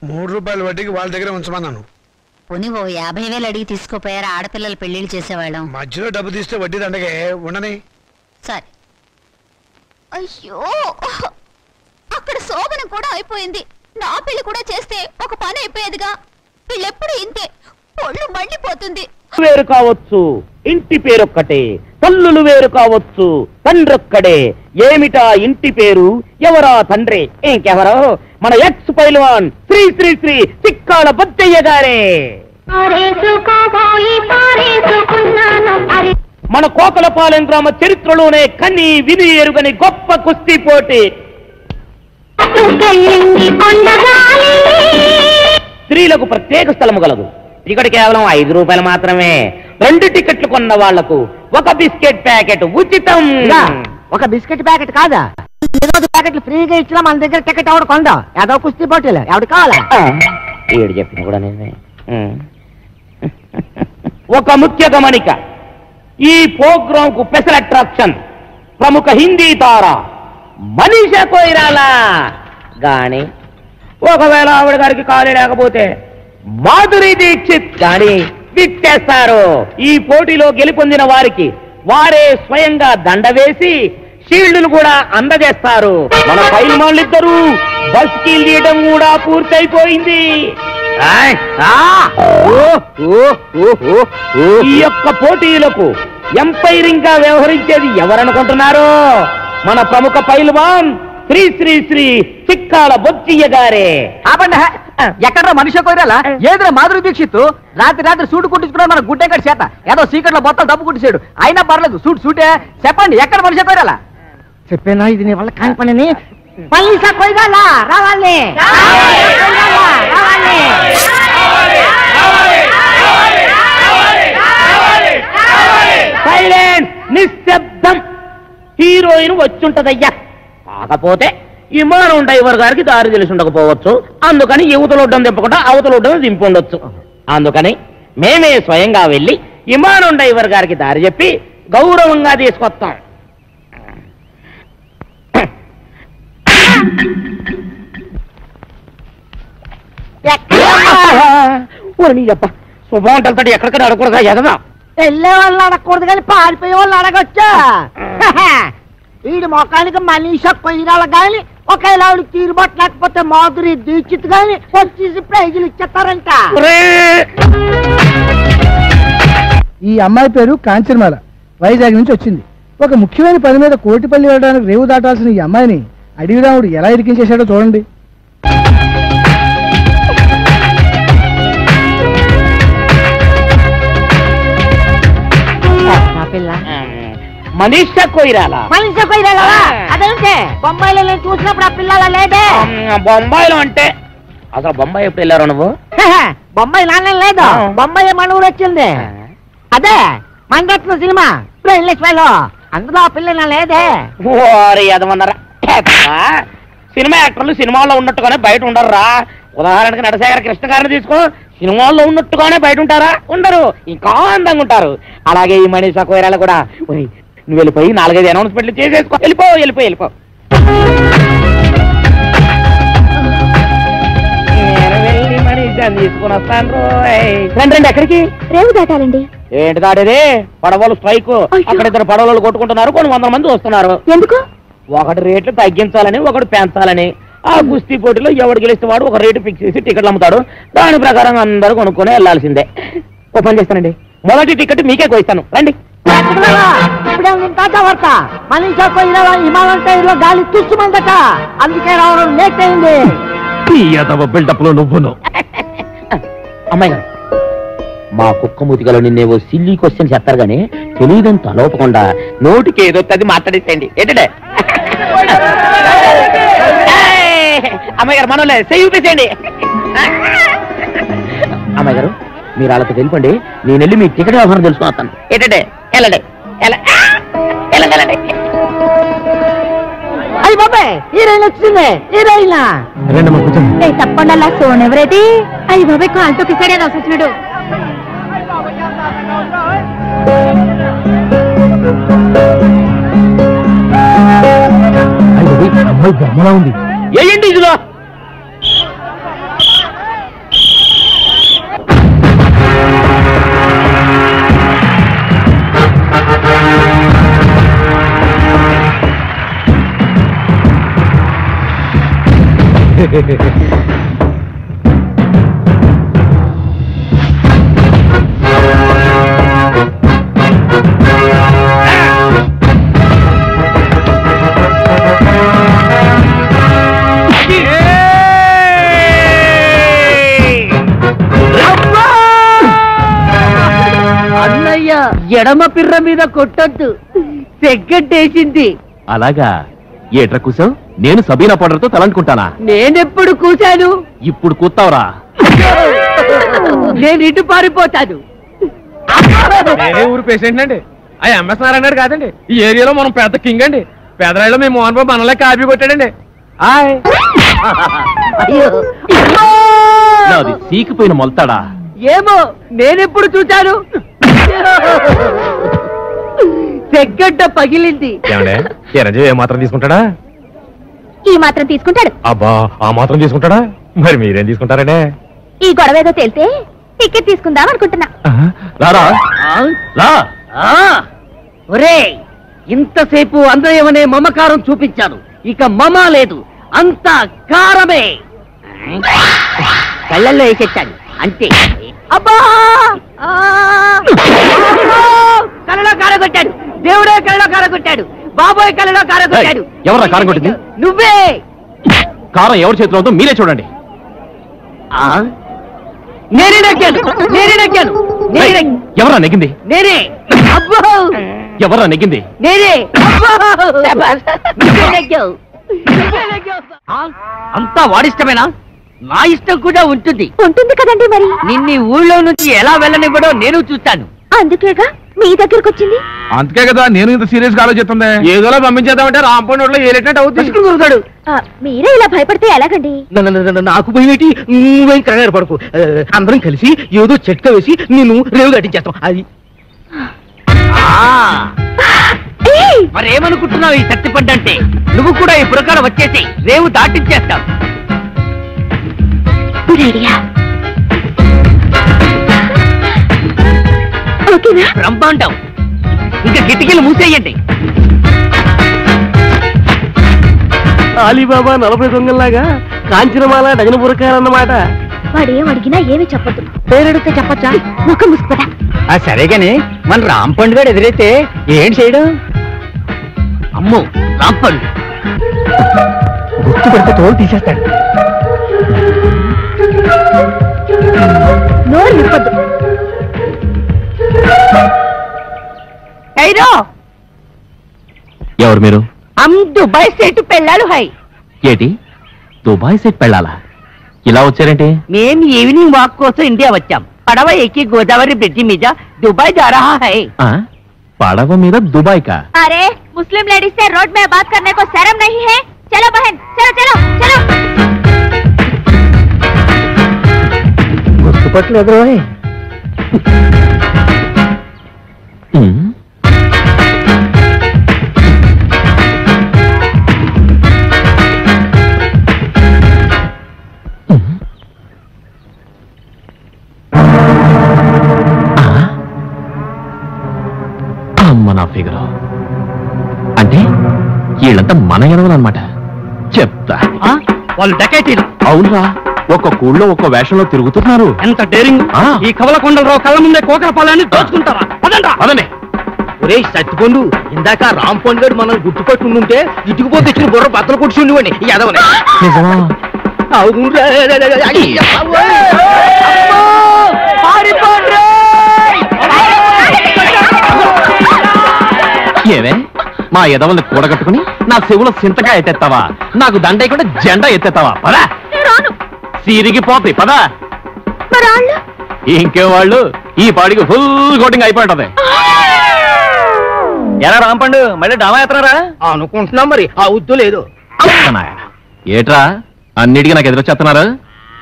3 రూపాయల వడ్డీకి వాళ్ళ దగ్గర ఉంచమన్నాను.
పోనీ ఓ 50,000 అడిగి తీసుకోపోయారా? ఆడపిల్లలు పెళ్లిళ్ళు చేసేవాళ్ళం.
మధ్యలో డబ్బు తీస్తే వడ్డీ దండగే ఉండని.
సరే.
అయ్యో, అక్కడ శోభనం కూడా అయిపోయింది. నా పెళ్లి కూడా చేస్తే ఒక పని అయిపోయేదిగా. వీళ్ళెప్పుడు ఇంతే, ఒళ్ళు మండిపోతుంది.
వేరు కావచ్చు, ఇంటి పేరొక్కటే. తల్లులు వేరు కావచ్చు, తండ్రొక్కడే. ఏమిటా ఇంటి పేరు, ఎవరా తండ్రి? ఇంకెవరో మన ఎక్స్ పైల్వాన్ శ్రీ శ్రీ శ్రీ చిక్కాల బొద్దయ్య గారే. మన కోకలపాలెం గ్రామ చరిత్రలోనే కని విని ఎరుగని గొప్ప కుస్తీ పోటీ. స్త్రీలకు ప్రత్యేక స్థలము గలదు. టికెట్ కేవలం 5 రూపాయలు మాత్రమే. 2 టికెట్లు కొన్న వాళ్లకు 1 బిస్కెట్ ప్యాకెట్ ఉచితం.
ఒక బిస్కెట్ ప్యాకెట్ కాదా, 20 ప్యాకెట్లు ఫ్రీగా ఇచ్చినా మన దగ్గర టికెట్ ఎవడు కొందాం. ఏదో కుస్తీ పోటీలు ఎవడు కావాలా?
ఏడు చెప్పిన కూడా నేనే. ఒక ముఖ్య గమనిక, ఈ ప్రోగ్రాం కు స్పెషల్ అట్రాక్షన్ ప్రముఖ హిందీ తార మనీషా కొయిరాలా గాని, ఒకవేళ ఆవిడ గారికి ఖాళీ లేకపోతే మాధురి దీక్షిత్ గాని విచ్చేస్తారు. ఈ పోటీలో గెలుపొందిన వారికి వారే స్వయంగా దండ వేసి షీల్డ్ను కూడా అందజేస్తారు. మన పైల్వాన్లిద్దరూ బస్ కి తీయడం కూడా పూర్తయిపోయింది. ఈ యొక్క పోటీలకు ఎంపైరింగ్ గా వ్యవహరించేది ఎవరనుకుంటున్నారో? మన ప్రముఖ పైల్వాన్ శ్రీ శ్రీ శ్రీ చిక్కాల బొచ్చయ్య గారే.
ఎక్కడ మనిషి కోరాలా? ఏదో మాధురి దీక్షిత్ రాత్రి సూటు కుట్టించుకున్నా మన గుడ్డెక్కడ చేత ఏదో సీక్రెట్ లో మొత్తం డబ్బు కుట్టించాడు. అయినా పర్లేదు, సూటే. చెప్పండి, ఎక్కడ మనిషి కోరాలా? చెప్పేనా ఇది నీ వల్ల కాని పనిని? మనీషా కొయిరాలా రావాలి.
సైలెన్స్, నిశ్శబ్దం. హీరోయిన్ వచ్చుంటదయ్యా. కాకపోతే విమానం డ్రైవర్ గారికి దారి తెలిసి ఉండకపోవచ్చు. అందుకని యువతలొడ్డం దింపకుండా అవతలొడ్డం దింపుండొచ్చు. అందుకని మేమే స్వయంగా వెళ్ళి విమానం డ్రైవర్ గారికి దారి చెప్పి గౌరవంగా తీసుకొస్తాం. శుభవంటలతో ఎక్కడికైనా అడగకూడదా? ఎదదా
వెళ్ళే వాళ్ళు అడగకూడదు కానీ పారిపోయే వాళ్ళు అడగొచ్చా? వీడి మొఖానికి మనీషా కొయిరాల గాని, ఒకవేళ ఆవిడ తీరుబట్టలేకపోతే మాధురి దీక్షిత్ గాని వచ్చేసి ప్రైజులు ఇచ్చేస్తారంట.
ఈ అమ్మాయి పేరు కాంచనమాల, వైజాగ్ నుంచి వచ్చింది. ఒక ముఖ్యమైన పని మీద కోటిపల్లి వెళ్ళడానికి రేవు దాటాల్సిన ఈ అమ్మాయిని అడవి రాముడు ఎలా ఇరికించేశాడో చూడండి.
మనీషా కొయిరాలా.
అదంటే బొంబాయిలో నేను చూసినప్పుడు ఆ పిల్లల లేదే.
బొంబాయిలో అంటే అసలు బొంబాయి ఎప్పుడు వెళ్ళారు నువ్వు?
బొంబాయి నాన్న లేదు, బొంబాయి మన ఊరు వచ్చింది. అదే మణరత్న సినిమా లో, అందులో ఆ పిల్ల లేదే.
ఓరి అదమన్నారా? సినిమా యాక్టర్లు సినిమాల్లో ఉన్నట్టుగానే బయట ఉండరురా. ఉదాహరణకి నటశేఖర కృష్ణ గారిని తీసుకో, సినిమాల్లో ఉన్నట్టుగానే బయట ఉంటారా? ఉండరు, ఇంకా అందంగా ఉంటారు. అలాగే ఈ మనీషా కొయిరాలా కూడా. నువ్వు వెళ్ళిపోయి 4-5 అనౌన్స్మెంట్లు చేసేసుకో. వెళ్ళిపో. తీసుకుని వస్తాను. రండి. ఎక్కడికి?
రేవు దాటాలండి.
ఏంటి దాడేది? పడవలు స్ట్రైక్. అక్కడ 2 పడవలు కొట్టుకుంటున్నారు, కొన్ని 100 మంది వస్తున్నారు.
ఎందుకు?
ఒకటి రేట్లు తగ్గించాలని, ఒకటి పెంచాలని. ఆ కుస్తీ పోటీలో ఎవడు గెలిస్తే వాడు ఒక రేటు ఫిక్స్ చేసి టికెట్లు అమ్ముతాడు. దాని ప్రకారం అందరూ కొనుక్కొని వెళ్లాల్సిందే. ఓ పని చేస్తానండి, మొదటి టికెట్ మీకే కోయిస్తాను. రండి.
ఇప్పుడే తాజా వార్త మనీషా కొయ్యల హిమాలయం టైర్లో గాలి తుస్సుమందట, అందుకే రావడం లేట్ అయింది.
బిల్డప్ లో నువ్వును. అమ్మాయి గారు, మా కుక్క మూతికలో నిన్నేవో సిల్లీ క్వశ్చన్స్ చెప్తారు గానీ తెలియదని తలోపకుండా నోటికి ఏదో అది మాట్లాడేసేయండి. ఏంటంటే అమ్మాయి గారు మనలే చూపించండి. అమ్మాయి గారు, మీరు వాళ్ళతో వెళ్ళిపోండి, నేను వెళ్ళి మీ టికెట్ వ్యవహారం తెలుసుకుని వస్తాను. ఏంటంటే వెళ్ళండి.
అయ్యి బాబాయ్, హీరోయిన్ వచ్చింది. హీరోయిన్
తప్పకుండా అలా సోన్ ఎవరైతే అయ్యి బాబాయ్ కాలుతో కిసాడే రాసొచ్చినాడు.
అమ్మాయి బొమ్మలా ఉంది. ఏంటి ఇదిలో
అన్నయ్య ఎడమ పిర్ర మీద కొట్టొద్దు, తెగ్గట్టేసింది.
అలాగా ఏట్రా కూసావు? నేను సబీనా పౌడర్తో తలంటుకుంటానా?
నేనెప్పుడు కూశాను?
ఇప్పుడు కూతావురా.
నేను ఇటు పారిపోతాను.
నేనే ఊరు పేషెంట్ అండి. ఆ ఎంఎస్ నారాయణ కాదండి, ఈ ఏరియాలో మనం పెద్ద కింగ్ అండి. పేదరాయిలో మేము మోహన్ బాబు మనలే కాపీ కొట్టాడండి.
నాది సీకిపోయిన మొలతాడా?
ఏమో, నేనెప్పుడు చూశాను? తెగ్గడ్డ పగిలింది.
చిరంజీవి ఏ మాత్రం తీసుకుంటాడా?
ఈ మాత్రం తీసుకుంటాడు.
అబ్బా, ఆ మాత్రం తీసుకుంటాడా? మరి మీరేం తీసుకుంటారండి?
ఈ గొడవ ఏదో తేలితే టికెట్ తీసుకుందాం అనుకుంటున్నా.
ఒరే, ఇంతసేపు అందరేమనే మమకారం చూపించాను, ఇక మమ లేదు, అంతా కారమే. కళ్ళల్లో వేసేచ్చాను అంతే. అబ్బా, కళ్ళలో కారగొట్టాడు, దేవుడే కళ్ళలో కారగొట్టాడు, బాబోయ్ కళ్ళలో కారగొట్టాడు.
ఎవరా కారం కొట్టింది?
నువ్వే.
కారం ఎవరి చేతిలో ఉందో మీరే చూడండి.
నేనే నెగ్గాను, నేనే నెగ్గాను.
ఎవరా నెగ్గింది?
నేనే. అబ్బో,
ఎవరా నెగ్గింది?
నేనే. అంతా వాడిష్టమేనా? నా ఇష్టం కూడా ఉంటుంది.
ఉంటుంది కదండి మరి.
నిన్ను ఊళ్ళో నుంచి ఎలా వెళ్ళనివ్వడో నేను చూస్తాను.
అందుకేగా మీ దగ్గరకు వచ్చింది.
అందుకే కదా నేను ఇంత సీరియస్ గా ఆలోచిస్తుంది. ఏదోలా పంపించేద్దామంటే రాంపండు ఏలేటట్టు అవుతుంది.
మీరే ఇలా భయపడితే ఎలాగండి?
నాకు భయమేటి, నువ్వేం కంగారు పడకు. అందరం కలిసి ఏదో చెట్క వేసి నిన్ను రేవు కట్టించేస్తాం. అది మరేమనుకుంటున్నావు? ఈ సత్తిపడ్డంటే నువ్వు కూడా ఈ పురకాల వచ్చేసి రేవు దాటించేస్తావు. బ్రహ్మాండం. ఇంకా కిటికీలు మూసేయండి.
అలీబాబా 40 దొంగల్లాగా కాంచనమాల డజన పురకాలన్నమాట.
వాడేం అడిగినా ఏమి చెప్పద్దు. పేరెడితే చెప్పచ్చా? ముఖం ముసుకుపడా.
సరే గాని మన రాంపండు గారు ఎదురైతే ఏం చేయడం? అమ్మో, రాంపండు గుర్తు పెడితే తోలు తీసేస్తాడు.
నోరు విప్పద్దు.
ఎవరు మీరు?
దుబాయ్ సెట్ పెళ్ళాడు. హై
ఏటి దుబాయ్ సెట్ పెళ్ళాలా? ఇలా వచ్చారంటే?
మేము ఈవినింగ్ వాక్ కోసం ఇండియా వచ్చాం. పడవ ఎక్కి గోదావరి బ్రిడ్జి మీద దుబాయ్ जा रहा है.
పడవ మీద దుబాయ్ కా?
अरे मुस्लिम लेडीज से रोड में बात करने को शर्म नहीं है? चलो बहन, चलो चलो चलो.
గుర్తుపట్టలేదు.
అమ్మ నా ఫిగర్. అంటే వీళ్ళంతా మన ఎనవలన్నమాట. చెప్తా.
వాళ్ళు డకైటీలు.
అవునరా, ఒక్క కూళ్ళో ఒక్క వేషంలో తిరుగుతున్నారు.
ఎంత డేరింగ్! ఈ కవలకొండలరావు కళ్ళ ముందే కోకల పాలని దోచుకుంటారా?
అదనే
రే సత్తిపండు ఇందాక రాంపండు గారు మనం గుర్తుపట్టి ఉంటే ఇటుకుపోతే ఇచ్చిన బుర్ర బద్దలు కొట్టి ఉండేవాడి ఎదవని
ఏవే మా ఎదవల్ని కూడగట్టుకుని నా చెవులో సింతగా ఎత్తేస్తావా నాకు దండయకుండా జెండా ఎత్తేస్తావా పదా సిరిగిపోతాయి పదా ఇంకే వాళ్ళు ఈ పాడికి ఫుల్ కోటింగ్ అయిపోయింటది ఎలా రాంపండు మళ్ళీ డామా ఎత్తనారా
అనుకుంటున్నాం మరి ఆ ఉద్దు లేదు
ఏట్రా అన్నిటికీ నాకు ఎదురొచ్చేస్తున్నారు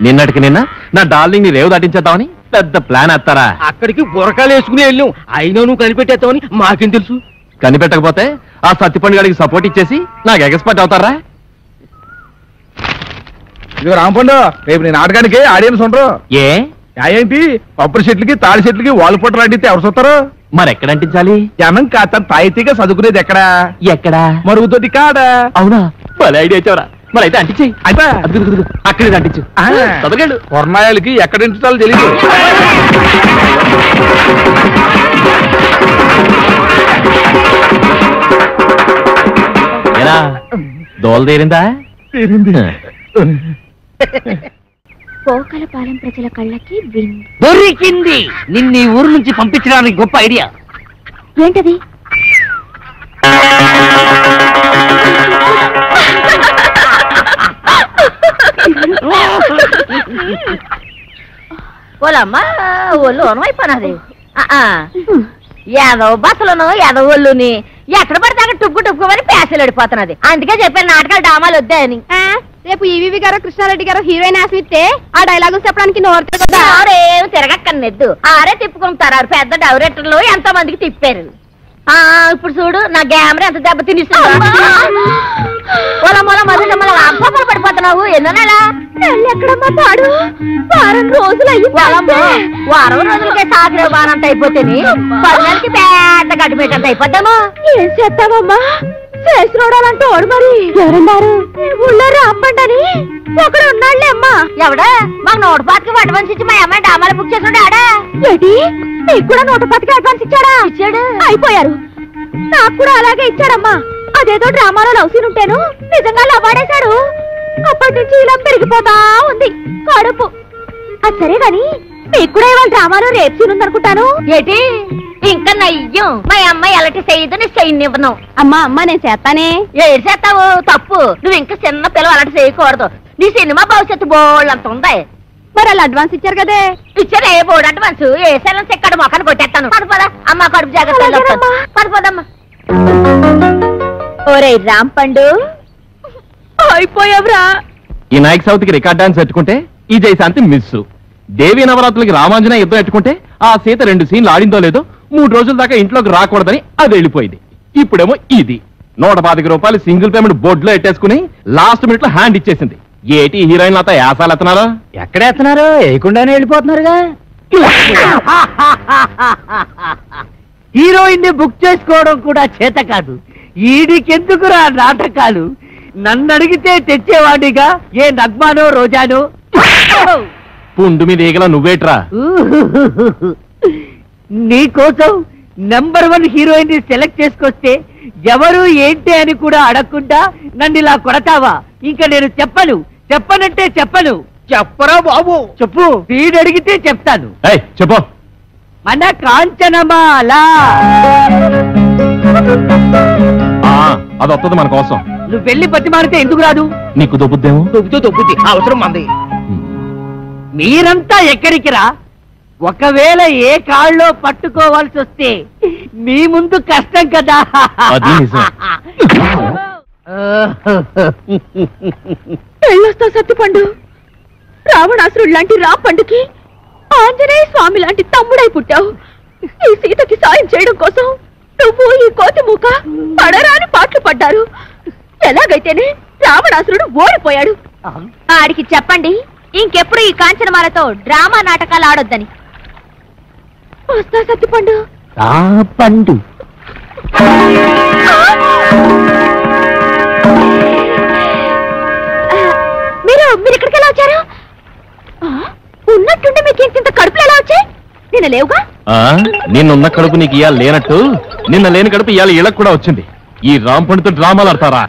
నిన్నటికి నిన్న నా డార్లింగ్ ని రేవు దాటించేద్దామని పెద్ద ప్లాన్ ఎత్తారా
అక్కడికి బురకాలు వేసుకుని వెళ్ళాం అయినా నువ్వు కనిపెట్టేస్తావని మాకేం తెలుసు
కనిపెట్టకపోతే ఆ సత్తిపండు గారికి సపోర్ట్ ఇచ్చేసి నాకు ఎక్స్పర్ట్ అవుతారా
ఇదిగో రాంపండు రేపు నీ నాటకానికి ఆడియన్స్ ఉండరు
ఏ
ఏంటి కొబ్బరి చెట్లకి తాడి చెట్లకి వాళ్ళు పుట్టలు అంటితే ఎవరు చూస్తారు
మరి ఎక్కడ అంటించాలి
జనం కాస్త తాయితీగా చదువుకునేది ఎక్కడా
ఎక్కడా
మరుగుతోటి కాడా
అవునా భలే ఐడియా ఇచ్చావరా మరి అయితే అంటించేయి అక్కడే అంటించు చదవగలడు
కొర్మాయాలకి ఎక్కడ ఇంటాలో తెలియదు
ఎలా దోల తీరిందా
పోకలపాలెం ప్రజల కళ్ళకి
దొరికింది నిన్ను ఈ ఊరు నుంచి పంపించడానికి గొప్ప ఐడియా
ఏంటది
ఓలమ్మా ఒళ్ళు అయిపోయినది ఏదో బస్సులను ఏదో ఒళ్ళుని ఎక్కడ పడితే అక్కడ టుక్కు టుక్కుమని పేసలు వెళ్ళిపోతున్నది అందుకే చెప్పాను నాటకాలు డామాలు వద్దాయని
రేపు ఈవీవి గారు కృష్ణారెడ్డి గారు హీరోయిన్ ఆశిస్తే ఆ డైలాగులు చెప్పడానికి
ఎవరేం తిరగక్కర్లేదు ఆరే తిప్పుకుంటారు పెద్ద డైరెక్టర్లు ఎంతో మందికి తిప్పారు ఇప్పుడు చూడు నా గ్యామరా ఎంత దెబ్బ తినిస్తుంది పడిపోతున్నావు ఎన్నో నెల
ఎక్కడమ్మా తాడు వారం రోజులు
వారం రోజులకే సాగిరే వారంత అయిపోతేని 10 నెలలకి పెద్ద గడ్డిపేటంత అయిపోద్దాము
ఏం చేస్తావమ్మా చేసినోడాలంటే ఓడు మరి ఎవరున్నారు ఊళ్ళో రాంపండని ఒకడు ఉన్నాడులే అమ్మా
ఎవడా మాకు 125కి అడ్వాన్స్ ఇచ్చి మా అమ్మాయి డామాలు బుక్ చేసాడు ఆడా
ఏంటి నీకు కూడా 125కి అడ్వాన్స్ ఇచ్చాడా
ఇచ్చాడు
అయిపోయారు నాకు కూడా అలాగే ఇచ్చాడమ్మా అదేదో డ్రామాలో లవ్ సీన్ ఉంటేను నిజంగా లవ్ ఆడేశాడు అప్పటి నుంచి ఇలా పెరిగిపోతా ఉంది కడుపు అది సరే గాని మీకు కూడా ఇవాళ డ్రామాలో రేప్ సీన్ ఉందనుకుంటాను
ఏంటి ఇంకా నయ్యం మా అమ్మాయి ఎలాంటి చేయదని చేయనివ్వను
అమ్మా అమ్మ నేను చేస్తానే
ఏడు చేస్తావు తప్పు నువ్వు ఇంకా చిన్న పిల్లలు అలాంటి చేయకూడదు నీ సినిమా భవిష్యత్తు బోళ్ళంత ఉంది
మరి వాళ్ళు అడ్వాన్స్ ఇచ్చారు కదే
ఇచ్చారు ఏ బోర్డు అడ్వాన్స్ ఏ సెలన్స్ ఎక్కడ మొక్కను కొట్టేస్తాను పడిపోదా అమ్మ కడుపు జాగ్రత్త పడిపోదమ్మా
ఓరే రాంపండు అయిపోయావురా
ఈ నాయక్ సౌత్కి రికార్డ్ డాన్స్ పెట్టుకుంటే ఈ జయశాంతి మిస్ దేవి నవరాత్రులకి రామాంజన యుద్ధం పెట్టుకుంటే ఆ సీత 2 సీన్లు ఆడిందో లేదో 3 రోజుల దాకా ఇంట్లోకి రాకూడదని అది వెళ్ళిపోయింది ఇప్పుడేమో ఇది 125 రూపాయలు సింగిల్ పేమెంట్ బోర్డులో ఎట్టేసుకుని లాస్ట్ మినిట్ లో హ్యాండ్ ఇచ్చేసింది ఏటి హీరోయిన్ అత యాసాలు ఎత్తనారో
ఎక్కడ ఎత్తనారో వేయకుండానే వెళ్ళిపోతున్నారుగా హీరోయిన్ ని బుక్ చేసుకోవడం కూడా చేత కాదు ఈడికెందుకురా నాటకాలు నన్ను అడిగితే తెచ్చేవాడిగా ఏ నగ్మానో రోజానో
పుండు మీద ఈగల నువ్వేట్రా
నీకోసం నెంబర్ 1 హీరోయిన్ ని సెలెక్ట్ చేసుకొస్తే ఎవరు ఏంటి అని కూడా అడగకుండా నన్ను ఇలా కొడతావా ఇంకా నేను చెప్పనంటే చెప్పను చెప్పరా బాబు చెప్పు వీడు అడిగితే చెప్తాను
చెప్పు
మన కాంచనమాల
అది వస్తుంది మన కోసం
నువ్వు వెళ్ళి బతిమాలితే ఎందుకు రాదు
నీకు దొబ్బుద్దేమో
దొబ్బుద్ది అవసరం మంది మీరంతా ఎక్కడికి రా ఒకవేళ ఏ కాళ్ళలో పట్టుకోవాల్సి వస్తే మీ ముందు కష్టం కదా
పెళ్ళొస్తా సత్తిపండు రావణాసురుడు లాంటి రాంపండుకి ఆంజనేయ స్వామి లాంటి తమ్ముడై పుట్టావు ఈ సీతకి సాయం చేయడం కోసం నువ్వు ఈ కోతి మూక పడరాని పాటలు పడ్డారు ఎలాగైతేనే రావణాసురుడు ఓడిపోయాడు ఆడికి చెప్పండి ఇంకెప్పుడు ఈ కాంచనమాలతో డ్రామా నాటకాలు ఆడొద్దని వస్తా సత్తిపండు
పండు
మీరు ఇక్కడికి ఎలా వచ్చారు ఉన్నట్టుండి మీకు ఇంత కడుపులు ఎలా వచ్చాయి నేను లేవుగా
నిన్నున్న కడుపు నీకు ఇవాళ లేనట్టు నిన్న లేని కడుపు ఇవాళ ఇళ్ళకు కూడా వచ్చింది. ఈ రాంపండితో డ్రామాలు ఆడతారా?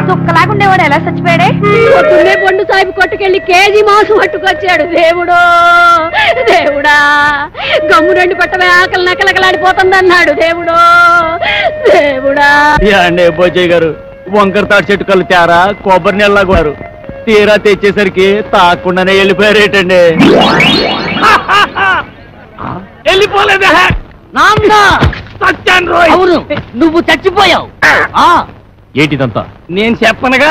చుక్కలాగుండేవాడు ఎలా చచ్చిపోయాడే? పొద్దున్నే పండు సాహిబ్ కొట్టుకెళ్లి కేజీ మాంసం పట్టుకొచ్చాడు. దేవుడో దేవుడా, గమ్ము రెండు పట్టమే ఆకలి నకలకలాడిపోతుందన్నాడు. దేవుడో దేవుడా.
అండి పోచయ్య గారు, వంకర తాటి చెట్టు కళ్ళు తేరా కొబ్బరి నీళ్ళ గారు తీరా తెచ్చేసరికి తాకుండానే వెళ్ళిపోయారేటండి.
వెళ్ళిపోలేదా? అవును, నువ్వు చచ్చిపోయావు.
ఏంటిదంతా?
నేను చెప్పనగా.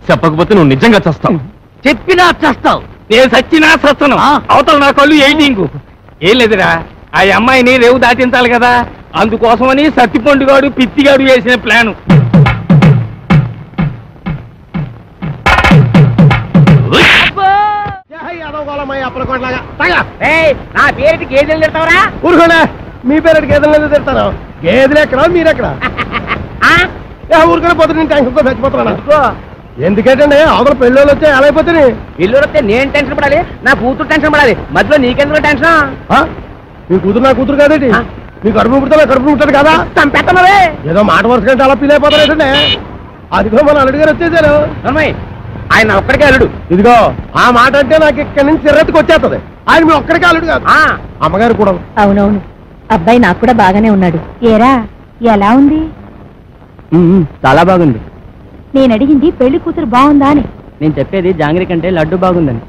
చెప్పకపోతే నువ్వు నిజంగా చస్తావు.
చెప్పినా చస్తావు.
నేను సచ్చినా సత్తను. అవతల నా కళ్ళు ఎయిటింగ్. ఏం లేదురా, ఆ అమ్మాయిని రేవు దాటించాలి కదా, అందుకోసమని సత్తిపండుగాడు పిత్తిగాడు వేసిన ప్లాను.
నా పేరుకి గేదెలు తిడతావరా?
ఊరుకోలే, మీ పేరు గేదెలు తిడతాను. గేదెలు ఎక్కడ మీరెక్కడ? ఊరుకొని పోతే నేను టెన్షన్తో చచ్చిపోతున్నా. ఎందుకంటే అవతల పెళ్ళోళ్ళు వచ్చే ఎలా అయిపోతుంది?
ఇల్లు వస్తే నేను టెన్షన్ పడాలి, నా కూతురు టెన్షన్ పడాలి, మధ్యలో నీకెందుకు టెన్షన్?
మీ కూతురు నా కూతురు కాదేంటి? మీ కడుపు పుడతా కడుపు పుట్టాడు కదా,
చంపేస్తున్నావే.
ఏదో మాట వరుస కంటే అలా ఫీల్ అయిపోతారేటండి. అదిగో మన అల్లుడు గారు వచ్చేసారు.
ఆయన ఒక్కడికే అల్లుడు.
ఇదిగో ఆ మాట అంటే నాకు ఇక్కడి నుంచి చిరెత్తుకు వచ్చేస్తుంది. ఆయన మీ ఒక్కడికే అల్లుడు కాదు, అమ్మగారు కూడా.
అవునవును, అబ్బాయి నాకు కూడా బాగానే ఉన్నాడు. ఏరా ఎలా ఉంది?
చాలా బాగుంది.
నేను అడిగింది పెళ్లి కూతురు బాగుందా అని.
నేను చెప్పేది జాంగ్రీ కంటే లడ్డు బాగుందని.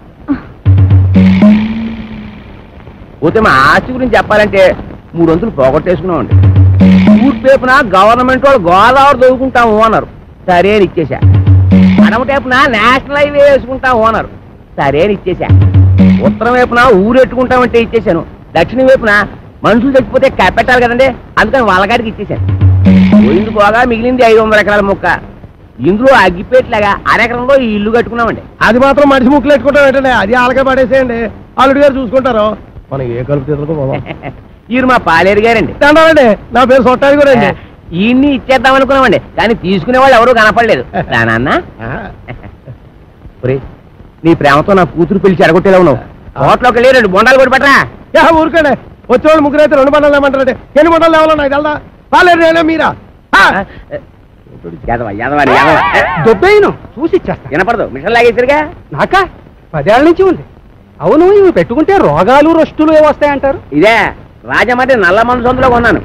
పోతే మా ఆస్తి గురించి చెప్పాలంటే 3 వంతులు పోగొట్టేసుకున్నామండి. ఊరు పేపున గవర్నమెంట్ వాళ్ళు గోదావరి దొరుకుంటాము అన్నారు, సరే అని ఇచ్చేసా. అడమ టైపున నేషనల్ హైవే వేసుకుంటాము అన్నారు, సరే అని ఇచ్చేసా. ఉత్తరం వైపున ఊరు ఎట్టుకుంటామంటే ఇచ్చేసాను. దక్షిణ వైపున మనుషులు చచ్చిపోతే కప్పెట్టాలి కదండి, అందుకని వాళ్ళగాడికి ఇచ్చేసాను. పోయింది పోగా మిగిలింది 500 ఎకరాల మొక్క. ఇందులో అగ్గిపేట్లాగా అరెకరంలో ఈ ఇల్లు కట్టుకున్నామండి.
అది మాత్రం మనిషి ముక్కలు పెట్టుకుంటాం ఏంటండి, అది ఆలకే పడేసేయండి, అల్లుడు గారు చూసుకుంటారు. మనం ఏ కలుపు తీసుకో.
ఈయన మా పాలేరు గారండి.
అండి, నా పేరు సొట్టాది కూడా అండి.
ఈయన్ని ఇచ్చేద్దాం అనుకున్నామండి, కానీ తీసుకునే వాళ్ళు ఎవరూ కనపడలేదు. నాన్న నీ ప్రేమతో నా కూతురు పిలిచి అడగొట్టేలా ఉన్నావు. హోటల్లోకి వెళ్ళి 2 బొండాలు కూడా పట్టరా.
ఊరుకోండి, వచ్చేవాళ్ళు ముగ్గురు అయితే 2 బండాలు లేమంటారంటే ఎన్ని బండాలు లేవాలో నాకు తెలదా? పాలేరు మీరా దొబ్బేను చూసి ఇచ్చేస్తా.
వినపడదు, మిషన్ లాగేసరిగా.
నాకా 10 ఏళ్ల నుంచి ఉంది. అవును, ఇవి పెట్టుకుంటే రోగాలు రొస్టులు వస్తాయంటారు.
ఇదే రాజమండ్రి నల్ల మనసొందులో కొన్నాను.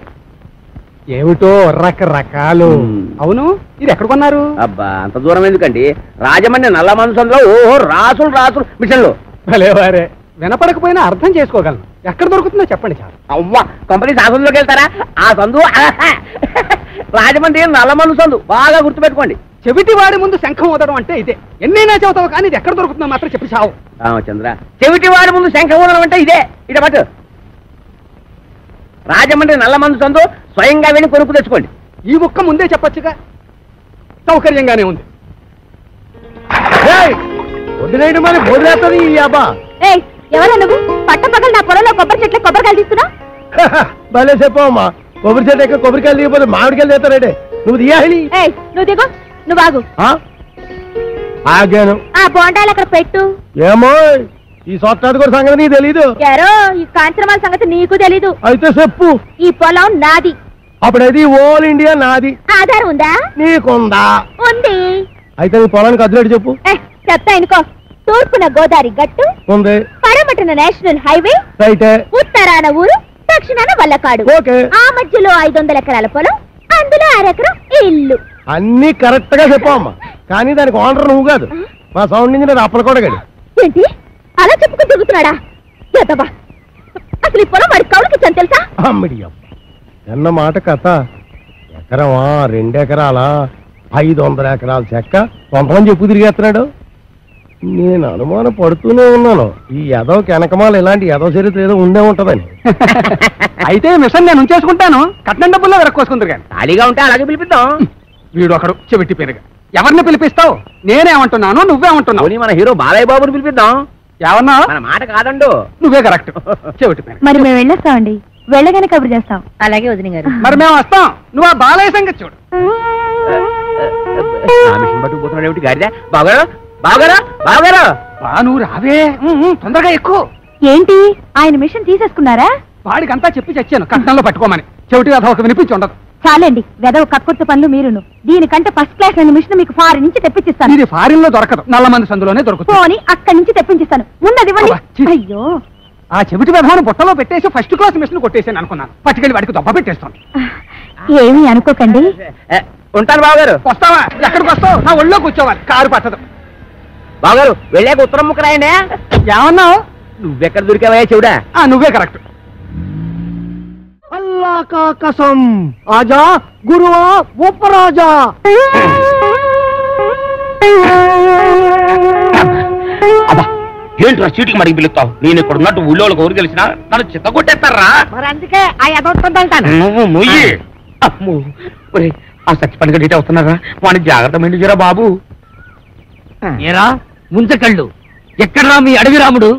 ఏమిటో రకరకాలు. అవును, ఇది ఎక్కడ కొన్నారు?
అబ్బా అంత దూరం ఎందుకండి, రాజమండ్రి నల్ల మనసొందులో. ఓహో, రాసులు రాసులు మిషన్లు.
భలేవారే, వినపడకపోయినా అర్థం చేసుకోగలను. ఎక్కడ దొరుకుతుందో చెప్పండి చాలు.
అవ్వా, కంపెనీ సందులోకి వెళ్తారా? ఆ సందు రాజమండ్రి నల్లమన్ను సందు, బాగా గుర్తుపెట్టుకోండి.
చెవిటి వాడి ముందు శంఖం ఊదడం అంటే ఇదే. ఎన్నైనా చెబుతావు కానీ ఇది ఎక్కడ దొరుకుతుందో మాత్రం చెప్పి చావు.
రామచంద్ర, చెవిటి వాడి ముందు శంఖం ఊదడం అంటే ఇదే. ఇదే పట్టు, రాజమండ్రి నల్లమన్ను సందు, స్వయంగా వెళ్ళి కొనుక్కు తెచ్చుకోండి.
ఈ ఒక్క ముందే చెప్పొచ్చుగా, సౌకర్యంగానే ఉంది. వదిలేయడం మరి వదిలేస్తుంది ఈ అబ్బా.
ఎవరా నువ్వు? పట్టపగలు నా పొలంలో కొబ్బరి చెట్లు కొబ్బరికాయలు తీస్తున్నా?
భలే చెప్పమ్మా, కొబ్బరి చెట్టు ఎక్క కొబ్బరికాయలు తీయకపోతే మామిడికాయలు తీస్తారంటే నువ్వు తీయాలి.
నువ్వు దిగు, నువ్వు ఆగు.
ఆగాను.
ఆ బోండాలు అక్కడ పెట్టు.
ఏమో ఈ సొట్టాది కూడా సంగతి నీకు తెలీదు.
యారో ఈ కాంచనమాల సంగతి నీకు తెలీదు.
అయితే చెప్పు.
ఈ పొలం నాది.
అప్పుడైతే ఓల్ ఇండియా నాది.
ఆధారం ఉందా?
నీకుందా?
ఉంది.
అయితే నీ పొలానికి అదిలేడు చెప్పు.
చెప్తా ఇనుకో. తూర్పున గోదావరి గట్టు
ఉంది,
పడమటన నేషనల్ హైవే,
రైటే,
ఉత్తరాన ఊరు, దక్షిణాన వల్లకాడు. ఆ మధ్యలో 500 ఎకరాల పొలం, అందులో 1 ఎకరం ఇల్లు.
అన్ని కరెక్ట్ గా చెప్పమ్మా, కానీ దానికి ఓనర్ నువ్వు కాదు, మా సౌండ్ ఇంజనీర్ అప్పలకోడగాడు.
ఏంటి అలా చెప్పుకుని తిరుగుతున్నాడా? అసలు ఈ పొలం వాడి కౌలుకి ఇచ్చాను తెలుసా?
అమ్మడి ఎన్న మాట కథ. ఎకరమా 2 ఎకరాలా 500 ఎకరాల చెక్క కొంతమంది చెప్పు తిరిగేస్తున్నాడు. నేను అనుమానం పడుతూనే ఉన్నాను, ఈ యదవకి వెనకమాల ఇలాంటి యదవ చరిత్ర ఏదో ఉండే ఉంటదని. అయితే మిషన్ నేను ఉంచేసుకుంటాను, కట్నం డబ్బుల్లో వెనక్కోసుకుంటారు కానీ.
ఖాళీగా ఉంటే అలాగే పిలిపిద్దాం.
వీడు ఒకడు చెవిటి పేరుగా. ఎవరిని పిలిపిస్తావు? నేనేమంటున్నాను, నువ్వేమంటున్నావు?
మన హీరో బాలయ్య బాబుని పిలిపిద్దాం.
ఏమన్నా?
మన మాట కాదండు.
నువ్వే కరెక్ట్. చెవిటి పేరు.
మరి మేము వెళ్ళొస్తామండి, వెళ్ళగానే కబురు చేస్తాం. అలాగే వదిన గారు.
మరి మేము వస్తాం, నువ్వు ఆ బాలయ్య సంగతి చూడు. మిషన్ పట్టుకుపోతున్నాడు ఏమిటి గారిదా? బావగారు బావగారు బావగారు
నువ్వు రావే తొందరగా ఎక్కువ.
ఏంటి ఆయన మిషన్ తీసేసుకున్నారా?
వాడికంతా చెప్పి చచ్చాను కట్నంలో పట్టుకోమని. చెవిటి అదో ఒక వినిపించి ఉండదు.
చాలండి వెదవ కక్కుర్తి పనులు మీరును. దీనికంటే ఫస్ట్ క్లాస్ అయిన మిషన్ మీకు ఫారిన్ నుంచి తెప్పించిస్తాను.
ఇది ఫారిన్ లో దొరకదు, నల్ల మంది సందులోనే దొరుకుతుంది.
పోనీ అక్కడి నుంచి తెప్పించిస్తాను. ముందది ఇవ్వండి. అయ్యో
ఆ చెవిటి విధానం బుట్టలో పెట్టేసి ఫస్ట్ క్లాస్ మిషన్ కొట్టేసాను అనుకున్నాను. పట్టుకెళ్ళి వాడికి దొబ్బ పెట్టేస్తాను.
ఏమీ అనుకోకండి.
ఉంటాను బావగారు.
వస్తావా? ఎక్కడికి వస్తావు? నా ఒళ్ళో కూర్చోవాలి, కారు పట్టదు.
బావగారు వెళ్ళాక ఉత్తరం ముక్క రాయండి.
ఏమన్నావు?
నువ్వెక్కడ దొరికావా చెవుడా?
నువ్వే కరెక్ట్. అల్లా కా కసం ఆజా గురువా ఉపరాజా.
అబ్బా ఏంట్రా చీటికి మడికి పిలుస్తావు? నేను ఇక్కడ ఉన్నట్టు ఊళ్ళోకి ఊరు తెలిసిన నన్ను చిత్త కొట్టేస్తారా?
మరి అందుకే ఆ ఎదవుతుంటాను.
నువ్వు మొయ్యి. అమ్మో ఆ సచ్చిపని గడిట వస్తున్నారా? వాడిని జాగ్రత్త మెండుజరా బాబు.
ఏరా ముంచకళ్ళు, ఎక్కడ్రా మీ అడవి రాముడు?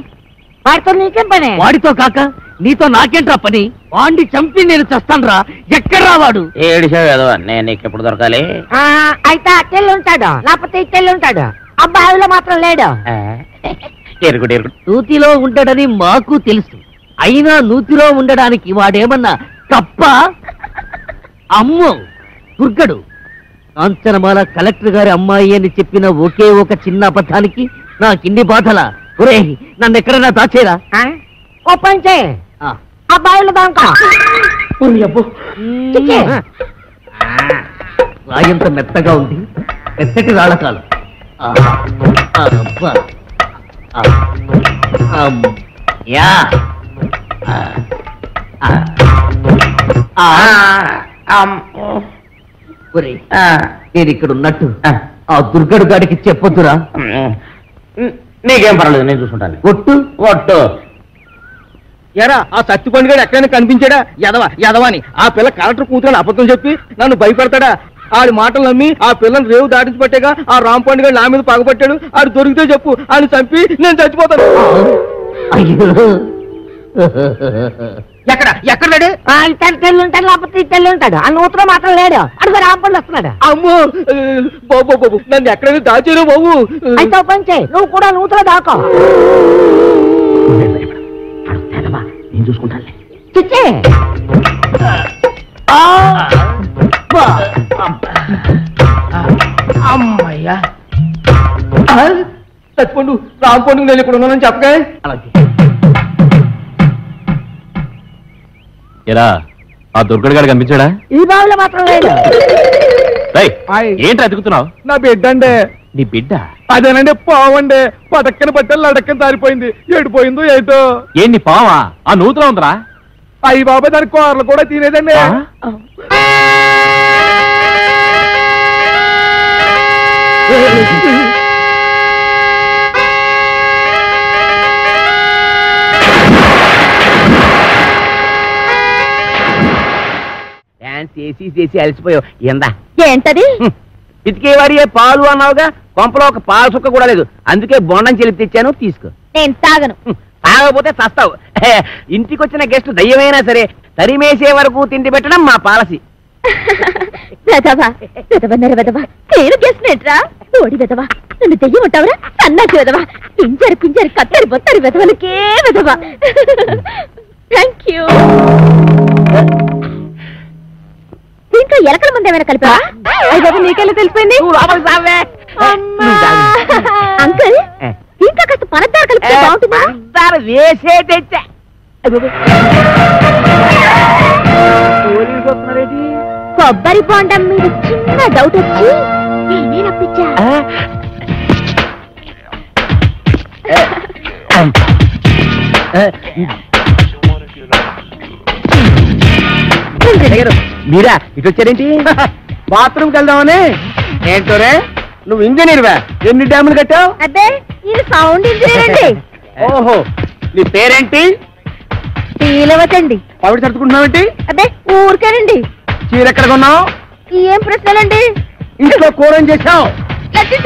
వాడితో నీకేం పని? వాడితో కాక నీతో నాకేంట్రా పని? వాడిని చంపి నేను చస్తానురా. ఎక్కడ్రా వాడు?
ఏడిసావు కదా, నేను నీకు ఎప్పుడు దొరకాలి?
అయితే అట్టెళ్ళు ఉంటాడు, లేకపోతే ఇట్టెళ్ళు ఉంటాడు. అబ్బాయిలో మాత్రం లేడు.
ఎరుగుడు ఎరుగుడు
నూతిలో ఉంటాడని మాకు తెలుసు. అయినా నూతిలో ఉండడానికి వాడేమన్నా కప్ప? అమ్మో దుర్గడు. కాంచనమాల కలెక్టర్ గారి అమ్మాయి అని చెప్పిన ఒకే ఒక చిన్న అబద్ధానికి నాకిన్ని బాధలా? ఒరే నన్ను ఎక్కడైనా దాచేరా? ఓ పని చేయి, అబ్బాయిలు దాంకా రాయంత మెత్తగా ఉంది, మెత్తటి రాళ్ళకాలు. నేను ఇక్కడ ఉన్నట్టు ఆ దుర్గడు గాడికి చెప్పొద్దురా.
నీకేం పర్వాలేదు, నేను చూసుకుంటాను.
ఒట్టు
ఒట్టు.
ఎరా ఆ సత్తిపండు గారు ఎక్కడైనా కనిపించాడా? యదవాని ఆ పిల్ల కలెక్టర్ కూతురని అబద్ధం చెప్పి నన్ను భయపెడతాడా? ఆడి మాటలు నమ్మి ఆ పిల్లని రేవు దాటించి పట్టాక ఆ రాంపండు గారు నా మీద పగబట్టాడు. ఆడు దొరికితే చెప్పు, ఆడిని చంపి నేను చచ్చిపోతాను. ఎక్కడ లేడు? తెల్లు ఉంటాడు, లేకపోతే తెల్లు ఉంటాడు. ఆ నూతలో మాత్రం లేడు. అడుగు రాంపండు వస్తున్నాడు. అమ్మో బాబు నన్ను ఎక్కడైనా దాచారు బాబు. అయితే పంచే నువ్వు కూడా నూతలో దాకో.
నేను చూసుకుంటాను.
అమ్మయ్యా చచ్చిపోండు రాంపండు నేను ఇక్కడ ఉన్నానని చెప్పగా.
ఎరా ఆ దుర్గడు గారు కనిపించాడా?
ఈ బావిలో మాత్రం లేదు.
ఏంటి అతుకుతున్నావు?
నా బిడ్డ అండి.
నీ బిడ్డ?
అదేనండి పావండి. పటక్కన పట్టాలి లడక్కన దారిపోయింది. ఏడిపోయిందో ఏటో.
ఏంటి పావా? ఆ నూతులో ఉందరా?
అయ్యి బాబాయ్ దాని కూరలు కూడా తినేదండి.
చేసి అలసిపోయావు. ఎందా
ఏంటది?
ఇటుకేవాడి పాలు అన్నావుగా, కొంపలో ఒక పాలు చుక్క కూడా లేదు. అందుకే బొండం చెల్లి తెచ్చాను, తీసుకో.
నేను తాగను.
తాగకపోతే చస్తావు. ఇంటికి వచ్చిన గెస్ట్ దయ్యమైనా సరే తరిమేసే వరకు తిండి పెట్టడం మా పాలసీ.
నేను గెస్ట్రా ఓడి వెదవా. నన్ను దెయ్యం ఉంటావురా? సన్నాసి వెదవా. పింజరి కత్తరి బొత్తరి వెదవలకే వెదవా. Thank you. దీంట్లో ఎలకల ముందు ఏమైనా కలిపా? అయితే నీకెళ్ళి తెలిసిపోయింది. అంకుల్ దీంట్లో కాస్త పనద్దారు కలిపితే బాగుంటుందా?
వేసే తెచ్చా.
కొబ్బరి బొండం మీద చిన్న డౌట్ వచ్చి నేనే రప్పించా.
మీరా ఇటు వచ్చారేంటి? బాత్రూమ్కి వెళ్దామని. ఏంటోరే నువ్వు ఇంజనీర్వా? ఎన్ని డ్యాములు కట్టావు?
అదే ఇది సౌండ్ ఇంజనీర్ అండి.
ఓహో నీ పేరేంటి?
శ్రీలవతండి.
పవిడి సర్దుకుంటున్నావేంటి?
అదే ఊరికేనండి.
చీర ఎక్కడ కొన్నావు?
ఏం ప్రశ్నలండి?
ఇంట్లో కూర ఏం చేసావు?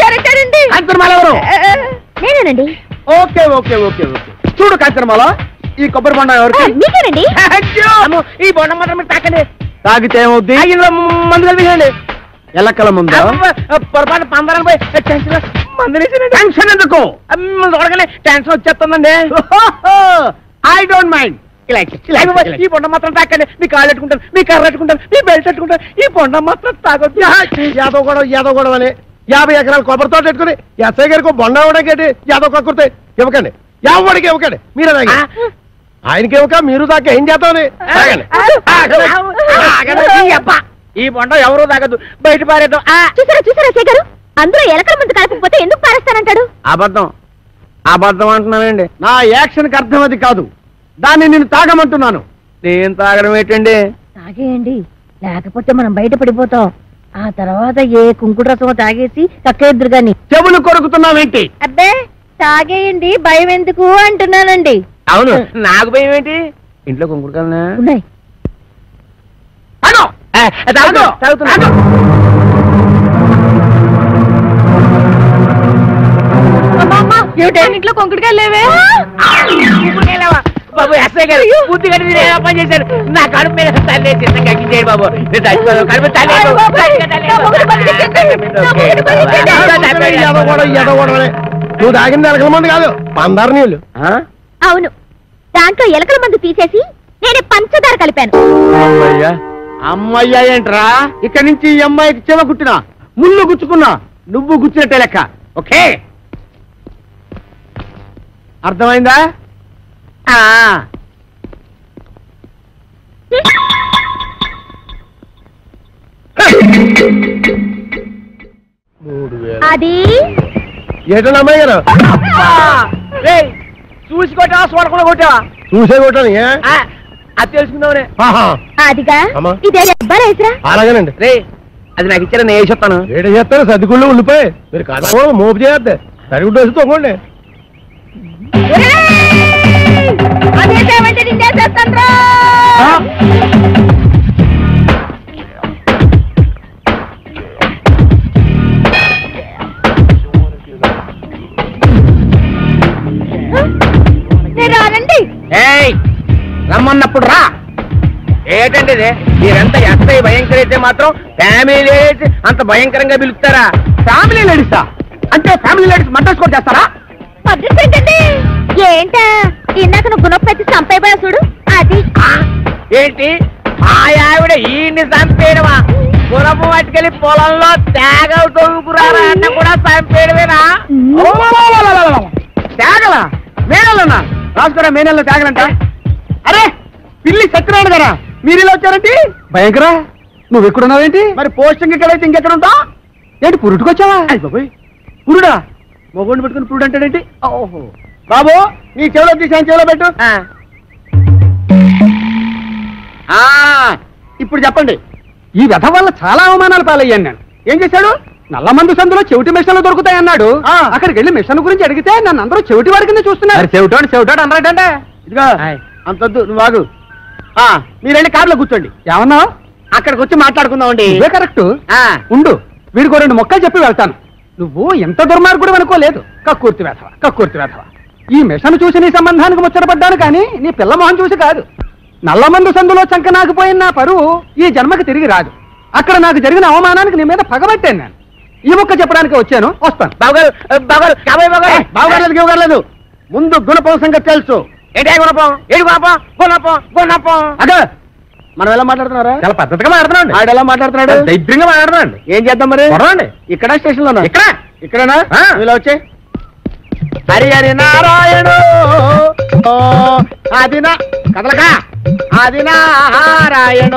చేరచారండి.
కాంచనమాల ఎవరు?
నేనేనండి.
Okay okay okay okay. చూడు కాంచనమాల, ఈ కొబ్బరి బొండం ఎవరికి?
మీకేనండి.
ఈ బొండం మాత్రం మీరు తాకండి. తాగితే ఏమవుద్ది? మందు కలిపించండి. ఎలక్కల ముందు
పొరపాటు పందరం పోయి
టెన్షన్ ఎందుకు
చూడగానే టెన్షన్ వచ్చేస్తుందండి.
I don't mind.
ఈ పొండ మాత్రం తాకండి. మీ కాళ్ళు పెట్టుకుంటాను, మీ కర్ర పెట్టుకుంటాను, మీ బెల్ట్ పెట్టుకుంటాను. ఈ పొండ మాత్రం తాగొద్దు.
యాదవ్ గొడవ అని 50 ఎకరాల కొబ్బరి తోట పెట్టుకుని ఎస్ఐ గారికి బొండ ఇవ్వడానికి యాదవ్ కక్కుర్తే ఇవ్వకండి. ఎవరికి ఇవ్వకండి. మీరే తాగి ఆయనకి ఇవ్వక మీరు దాకా ఏం చేద్దామని
ఈ పొండ ఎవరు తాగదు, బయట పారేద్దాం.
చూసారా శేఖరు, అందరూ ఎలకల ముందు కలపకపోతే ఎందుకు పారేస్తానంటాడు?
అబద్ధం అంటున్నానండి. నా యాక్షన్కి అర్థం అది కాదు. దాన్ని నేను తాగమంటున్నాను. నేను తాగడం ఏంటండి?
తాగేయండి, లేకపోతే మనం బయట పడిపోతాం. ఆ తర్వాత ఏ కుంకుడు రసం తాగేసి కక్కేద్దరు గాని.
చెవులు కొరుకుతున్నావేంటి?
అబ్బే తాగేయండి, భయం ఎందుకు అంటున్నానండి.
అవును, నాకు భయం ఏంటి? ఇంట్లో కుంకుడుకాయలు
ఉన్నాయి. ఇంట్లో కుంకుడుకాయలు లేవే.
బాబు ఎస్ఐ గారు బుద్ధి కట్టి పని చేశారు. నా కడుపు మీద తల్లి చేయండి బాబు. కడుపు
నువ్వు తాగింది ఎలకల మంది కాదు, పందారు నీళ్ళు.
అవును, దాంట్లో ఎలకల మందు తీసేసి నేనే పంచదార కలిపాను.
అమ్మయ్యా ఏంట్రా? ఇక్కడి నుంచి ఈ అమ్మాయికి చెవ గుట్టినా ముళ్ళు గుచ్చుకున్నా నువ్వు గుచ్చినట్టే లెక్క. ఓకే, అర్థమైందా?
అది
ఏంటన్నా అమ్మాయి గారు
చూసి కొట్టావా చూడకుండా కొట్టావా?
చూసే కొట్టాను.
అది తెలుసుకుందామనే.
అదిగా ఇదే రేసరా.
అలాగేనండి.
రే అది నాకు ఇచ్చారా, నేను వేసేస్తాను.
ఏడు చేస్తారు సర్దిగుళ్ళు ఉండిపోయి మీరు కాదు మోపు చేస్తే సరిగుడ్డు వేసి తొంగండి.
రమ్మన్నప్పుడు రా. ఏంటండి ఇది? మీరెంత ఎస్ఐ భయంకర అయితే మాత్రం ఫ్యామిలీ లేడీస్ అంత భయంకరంగా పిలుస్తారా?
ఫ్యామిలీ లేడీసా? అంటే ఫ్యామిలీ లేడీస్ మంట స్కోర్ చేస్తారా?
ఏంటా ఇందాక నువ్వు గుణపెట్టి చంపైపోయా చూడు అది.
ఏంటి మా ఆవిడ ఈయన్ని చంపేయడమా? గుణపు పట్టుకెళ్ళి పొలంలో తేగలు తొలుకురారా అన్న కూడా చంపేయడమేనా?
తేగలా? మేనల్లోనా? రాసుకోరా మేనల్లో తేగలంట. అరే పిల్లి సత్యనారాయణ గారా, మీరు ఇలా వచ్చారండి? భయంకర, నువ్వు ఎక్కడున్నావేంటి? మరి పోస్టింగ్ ఎక్కడైతే ఇంకెక్కడ ఉంటా ఏంటి? పురుటుకొచ్చావా? బాబోయ్, పురుడా? మొగోడిని పెట్టుకుని పురుడు అంటాడేంటి? ఓహో బాబు, నీ చెవిలో తీసాను, చెవిలో పెట్టు. ఇప్పుడు చెప్పండి. ఈ వ్యధ వల్ల చాలా అవమానాలు పాలయ్యాను నేను. ఏం చేశాడు? నల్లమందు సందులో చెవిటి మిషన్లు దొరుకుతాయన్నాడు. అక్కడికి వెళ్ళి మిషన్ గురించి అడిగితే నన్ను అందరూ చెవిటి వాడి కింద చూస్తున్నారు. చెవిటాడు అన్నాడంటే ఇదిగో అంతొద్దు, నువ్వు ఆగు. మీరు వెళ్ళి కారులో కూర్చోండి. ఏమన్నా? అక్కడికి వచ్చి మాట్లాడుకుందామండి. ఇదే కరెక్ట్. ఉండు, వీడికో 2 మొక్కలు చెప్పి వెళ్తాను. నువ్వు ఎంత దుర్మార్గుడు అనుకోలేదు. కక్కుర్తి వేధవ. ఈ మిషన్ చూసి నీ సంబంధానికి ముచ్చటపడ్డాను కానీ నీ పిల్ల మొహం చూసి కాదు. నల్లమందు సందులో చంకనాకపోయిన నా పరువు ఈ జన్మకి తిరిగి రాదు. అక్కడ నాకు జరిగిన అవమానానికి నీ మీద పగబట్టాను నేను. ఈ మొక్క చెప్పడానికి వచ్చాను, వస్తాను. బావగారు ముందు గుణపం సంగతి తెలుసు.
ఏంటే గుణపం? ఏడు గుణపం.
అదే మనం ఎలా మాట్లాడుతున్నారా? చాలా పద్ధతిగా మాట్లాడుతున్నాడు. ఆడు ఎలా మాట్లాడుతున్నాడు? దైద్యంగా మాట్లాడుతున్నాడు. ఏం చేద్దాం మరి? ఇక్కడ స్టేషన్ లో ఇక్కడనా? ఇలా వచ్చే హరి నారాయణ అది నా కదలక అది నారాయణ.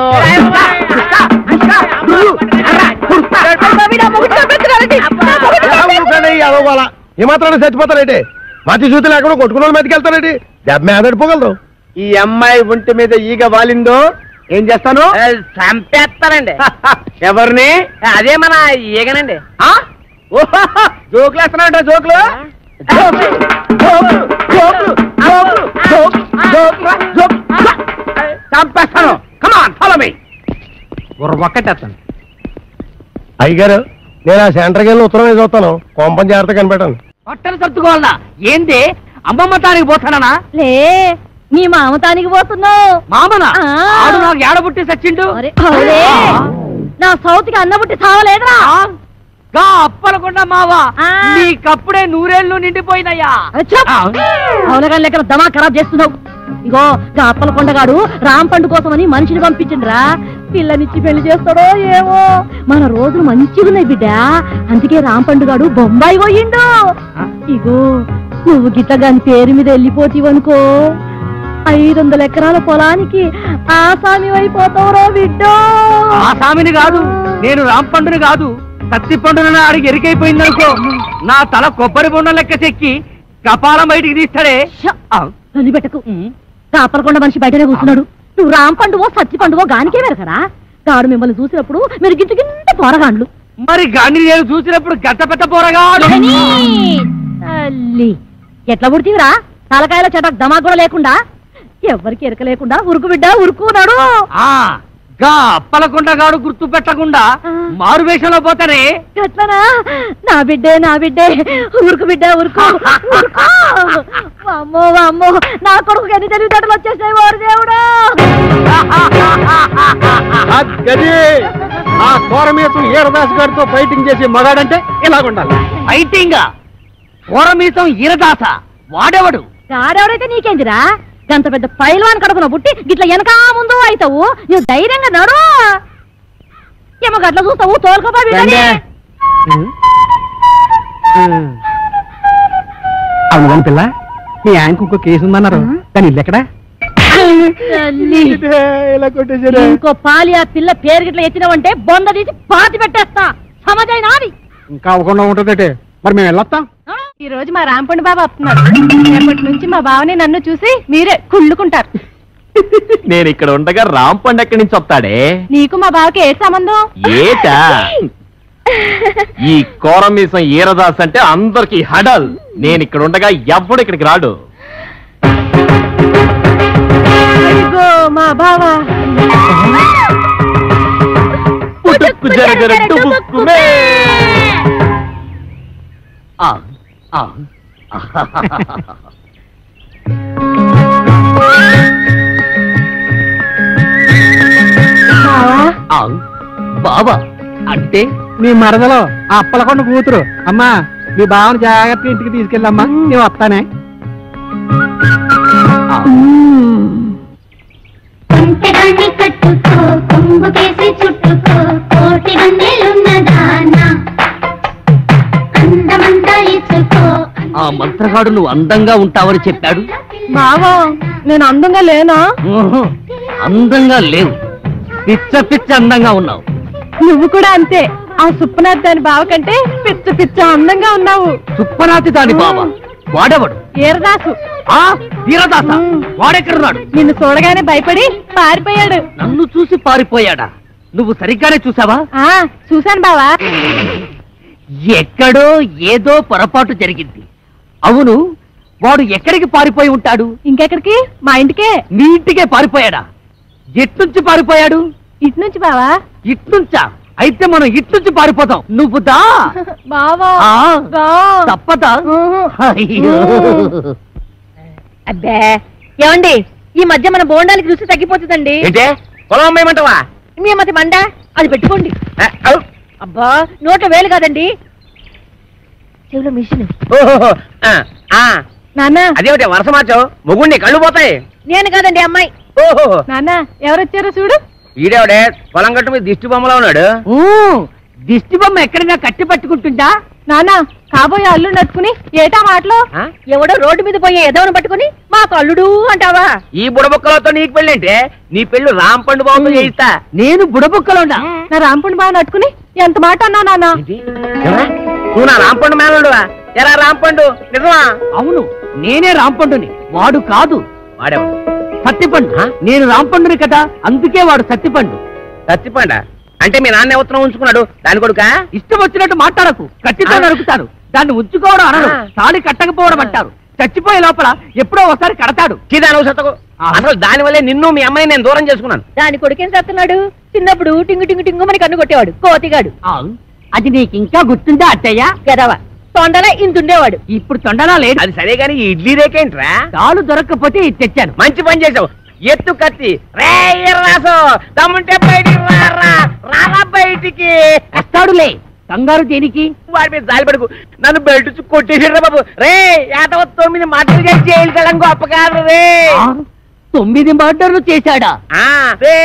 ఈ మాత్రం చచ్చిపోతారేంటి? మతి చూతి లేకుండా కొట్టుకున్న వాళ్ళు మెతికెళ్తారేంటి? దెబ్బ మేదడిపోగలరు.
ఈ అమ్మాయి ఒంటి మీద ఈగ వాలిందో ఏం చేస్తాను?
చంపేస్తానండి.
ఎవరిని?
అదే మన ఈగనండి.
జోకులు వేస్తున్నాడు. జోకులు చంపేస్తాను. Come on follow me. ఒక్కటేస్తాను.
అయ్యగారు, నేను ఆ సెంటర్కి వెళ్ళి ఉత్తరం మీద చూస్తాను. కొంపం జాగ్రత్త కనిపెట్టాను.
పట్టణ సర్దుకోవాలా? ఏంది అమ్మమ్మ తానికి పోతానా?
లే, నీ మామ తానికి పోతున్నావు.
మామనా? ఆడు నాకు ఏడబుట్టి సచ్చిండు.
నా సౌతికి అన్నబుట్టి చావలేదురా
గా అప్పలకుండా మావా నీకప్పుడే నూరేళ్లు నిండిపోయినయ్యా.
అవునగా లెక్కన దమా ఖరాబ్ చేస్తున్నావు. ఇగో గా అప్పలకొండగాడు రామ్ పండు కోసమని మనిషిని పంపించిండ్రా. పిల్లనిచ్చి పెళ్లి చేస్తాడో ఏమో. మన రోజులు మంచిగా ఉన్నాయి బిడ్డ, అందుకే రామ్ పండుగాడు బొంబాయి పోయిండు. ఇగో నువ్వు గిట్టగాని పేరు మీద వెళ్ళిపోతీవనుకో 500 ఎకరాల పొలానికి ఆసామి అయిపోతావురో బిడ్డో.
ఆసామిని కాదు, నేను రాంపండుని కాదు, సత్తి పండున అడిగి ఎరికైపోయిందనుకో నా తల కొబ్బరి బొండం లెక్క చెక్కి కపాలం బయటికి తీస్తాడే.
పెట్టకు కాపలకొండ మనిషి బయటనే కూర్చున్నాడు. నువ్వు రామ్ పండువో సత్తి పండువో గానికే వెరకరా. గాడు మిమ్మల్ని చూసినప్పుడు మీరు గింత గింత పోరగాండ్లు.
మరి గాని నేను చూసినప్పుడు గంట పెద్ద పోరగాడు.
ఎట్లా పుడితీవిరా? తలకాయల చెటక్ దమా కూడా లేకుండా, ఎవరికి ఎరక లేకుండా ఉరుకు బిడ్డ ఉరుకున్నాడు.
అప్పలకొండగాడు గుర్తు పెట్టకుండా మారు వేషంలో పోతానే.
ఎట్లనా? నా బిడ్డే నా బిడ్డే ఉరుకు బిడ్డ ఉరుకు. అమ్మో అమ్మో నా కొడుకు ఎన్ని తెలివితేటలు వచ్చేసాయి వారు దేవుడు.
ఆ కోరమీసం ఈరదాస్ గారితో ఫైటింగ్ చేసి మగాడంటే ఇలాగుండాలి.
ఫైటింగ్ కోరమీసం ఈరదాస వాడెవడు?
గాడెవడైతే నీకేందిరా? గంత పెద్ద పైల్వాన్ కడుపున పుట్టి గిట్ల వెనకా ముందు అవుతావు. నువ్వు ధైర్యంగా నడు. ఏమో గట్ల చూస్తావు తోలుకోపా.
అవును పిల్ల, మీ ఆయనకు ఇంకో కేసు ఉందన్నారు, కానీ ఇల్లు ఎక్కడా?
ఇంకో పాలి ఆ పిల్ల పేరు గిట్ల ఎత్తినావంటే బొంద తీసి పాతి పెట్టేస్తా. సమజైనా అది
ఇంకా అవ్వకుండా ఉంటుందటే. మరి మేము వెళ్ళొస్తాం.
ఈ రోజు మా రాంపండు బాబు వస్తున్నారు. రేపటి నుంచి మా బావని నన్ను చూసి మీరే కుళ్ళుకుంటారు.
నేను ఇక్కడ ఉండగా రాంపండు ఎక్కడి నుంచి వస్తాడే?
నీకు మా బావకి ఏ సంబంధం?
ఏటా ఈ కోరమీసం ఈరదాస్ అంటే అందరికి హడల్. నేను ఇక్కడ ఉండగా ఎవ్వడు ఇక్కడికి రాడు.
అదిగో మా బావ.
పుట్టుకు జరగరట్టు బుక్కుమే.
బాబా అంటే
మీ మరదలో ఆ అప్పలకొండ కూతురు. అమ్మా మీ బావని జాగ్రత్తగా ఇంటికి తీసుకెళ్ళమ్మా, నేను వస్తానే.
ఆ మంత్రగాడు నువ్వు అందంగా ఉంటావని చెప్పాడు.
బావా నేను అందంగా లేనా?
అందంగా లేవు, పిచ్చ పిచ్చ అందంగా ఉన్నావు.
నువ్వు కూడా అంతే. ఆ సుప్పనాథ్ దాని బావ కంటే పిచ్చ పిచ్చ అందంగా ఉన్నావు.
సుప్పనాథి దాని బావ వాడెవడు?
ఈరదాసు.
ఈరదాస వాడెక్కడున్నాడు?
నిన్ను చూడగానే భయపడి పారిపోయాడు.
నన్ను చూసి పారిపోయాడా? నువ్వు సరిగ్గానే చూసావా?
చూశాను బావా.
ఎక్కడో ఏదో పొరపాటు జరిగింది. అవును, వాడు ఎక్కడికి పారిపోయి ఉంటాడు?
ఇంకెక్కడికి? మా ఇంటికే.
మీ ఇంటికే పారిపోయాడా? ఎట్నుంచి పారిపోయాడు?
ఇట్నుంచి బావా.
ఇట్నుంచా? అయితే మనం ఇట్నుంచి పారిపోతాం. నువ్వు దా
బావా.
తప్పదా?
అబ్బే ఏమండి, ఈ మధ్య మన బోండానికి రుచి తగ్గిపోతుందండి.
పొలం అమ్మేయమంటావా?
మీ మధ్య మండ అది పెట్టుకోండి. అబ్బా నోట్లో వేలు కాదండి, చెవిలో మిషన్. నాన్న
అదేమిటి వరస మార్చావు? మొగుండి కళ్ళు పోతాయి.
నేను కాదండి అమ్మాయి. నాన్న ఎవరొచ్చారో చూడు.
ఈడేవిడే పొలం గట్టు మీద దిష్టి బొమ్మలో ఉన్నాడు.
దిష్టి బొమ్మ ఎక్కడైనా కట్టి పట్టుకుంటుందా?
నాన్న కాబోయే అల్లుడు నట్టుకుని ఏటా మాటలో ఎవడో రోడ్డు మీద పోయే ఎదవను పట్టుకుని మా కల్లుడు అంటావా?
ఈ బుడబుక్కలతో నీకు పెళ్ళంటే నీ పెళ్లి రాంపండు బాబుతో చేయిస్తా.
నేను బుడబుక్కలో నా
రాంపండు బాగా నట్టుకుని ఎంత మాట అన్నా నాన్న.
నువ్వు నా రాంపండు మేనడువా? ఎలా రాంపండు నిజమా?
అవును, నేనే రాంపండుని, వాడు కాదు.
వాడేవాడు
సత్తిపండు. నేను రాంపండుని కదా, అందుకే వాడు సత్తిపండు.
సత్తిపండ అంటే మీ నాన్న ఉత్తరం ఉంచుకున్నాడు దాని కొడుక?
ఇష్టం వచ్చినట్టు మాట్లాడకు, కట్టితో నరుకుతారు. దాన్ని ఉంచుకోవడం అనరు, తాళి కట్టకపోవడం అంటారు. చచ్చిపోయే లోపల ఎప్పుడో ఒకసారి కడతాడు.
అసలు దాని వల్లే నిన్ను మీ అమ్మాయి నేను దూరం చేసుకున్నాను.
దాని కొడుకేం చేస్తున్నాడు? చిన్నప్పుడు టింగు టింగు టింగు మరి కన్ను కొట్టేవాడు కోతిగాడు.
అది నీకు ఇంకా గుర్తుందా అత్తయ్య?
గదవా తొండలా ఇంతుండేవాడు.
ఇప్పుడు తొండలా లేడు.
అది సరే గాని ఈ ఇడ్లీ రేకేంట్రా?
తాళు దొరక్కపోతే ఇది తెచ్చాను.
మంచి పని చేసావు. ఎత్తు కత్తి రే రాసు దమ్ముంటే బయటికి రారా బయటికి
వస్తాడులే కంగారు దేనికి
వాడి మీద జాలి పడుకు నన్ను బయట కొట్టేసాడు బాబు రే ఏటవ 9 మటలు చేసి జైలు వెళ్ళడం గొప్ప కాదు రే
9 మర్డర్లు చేశాడా
రే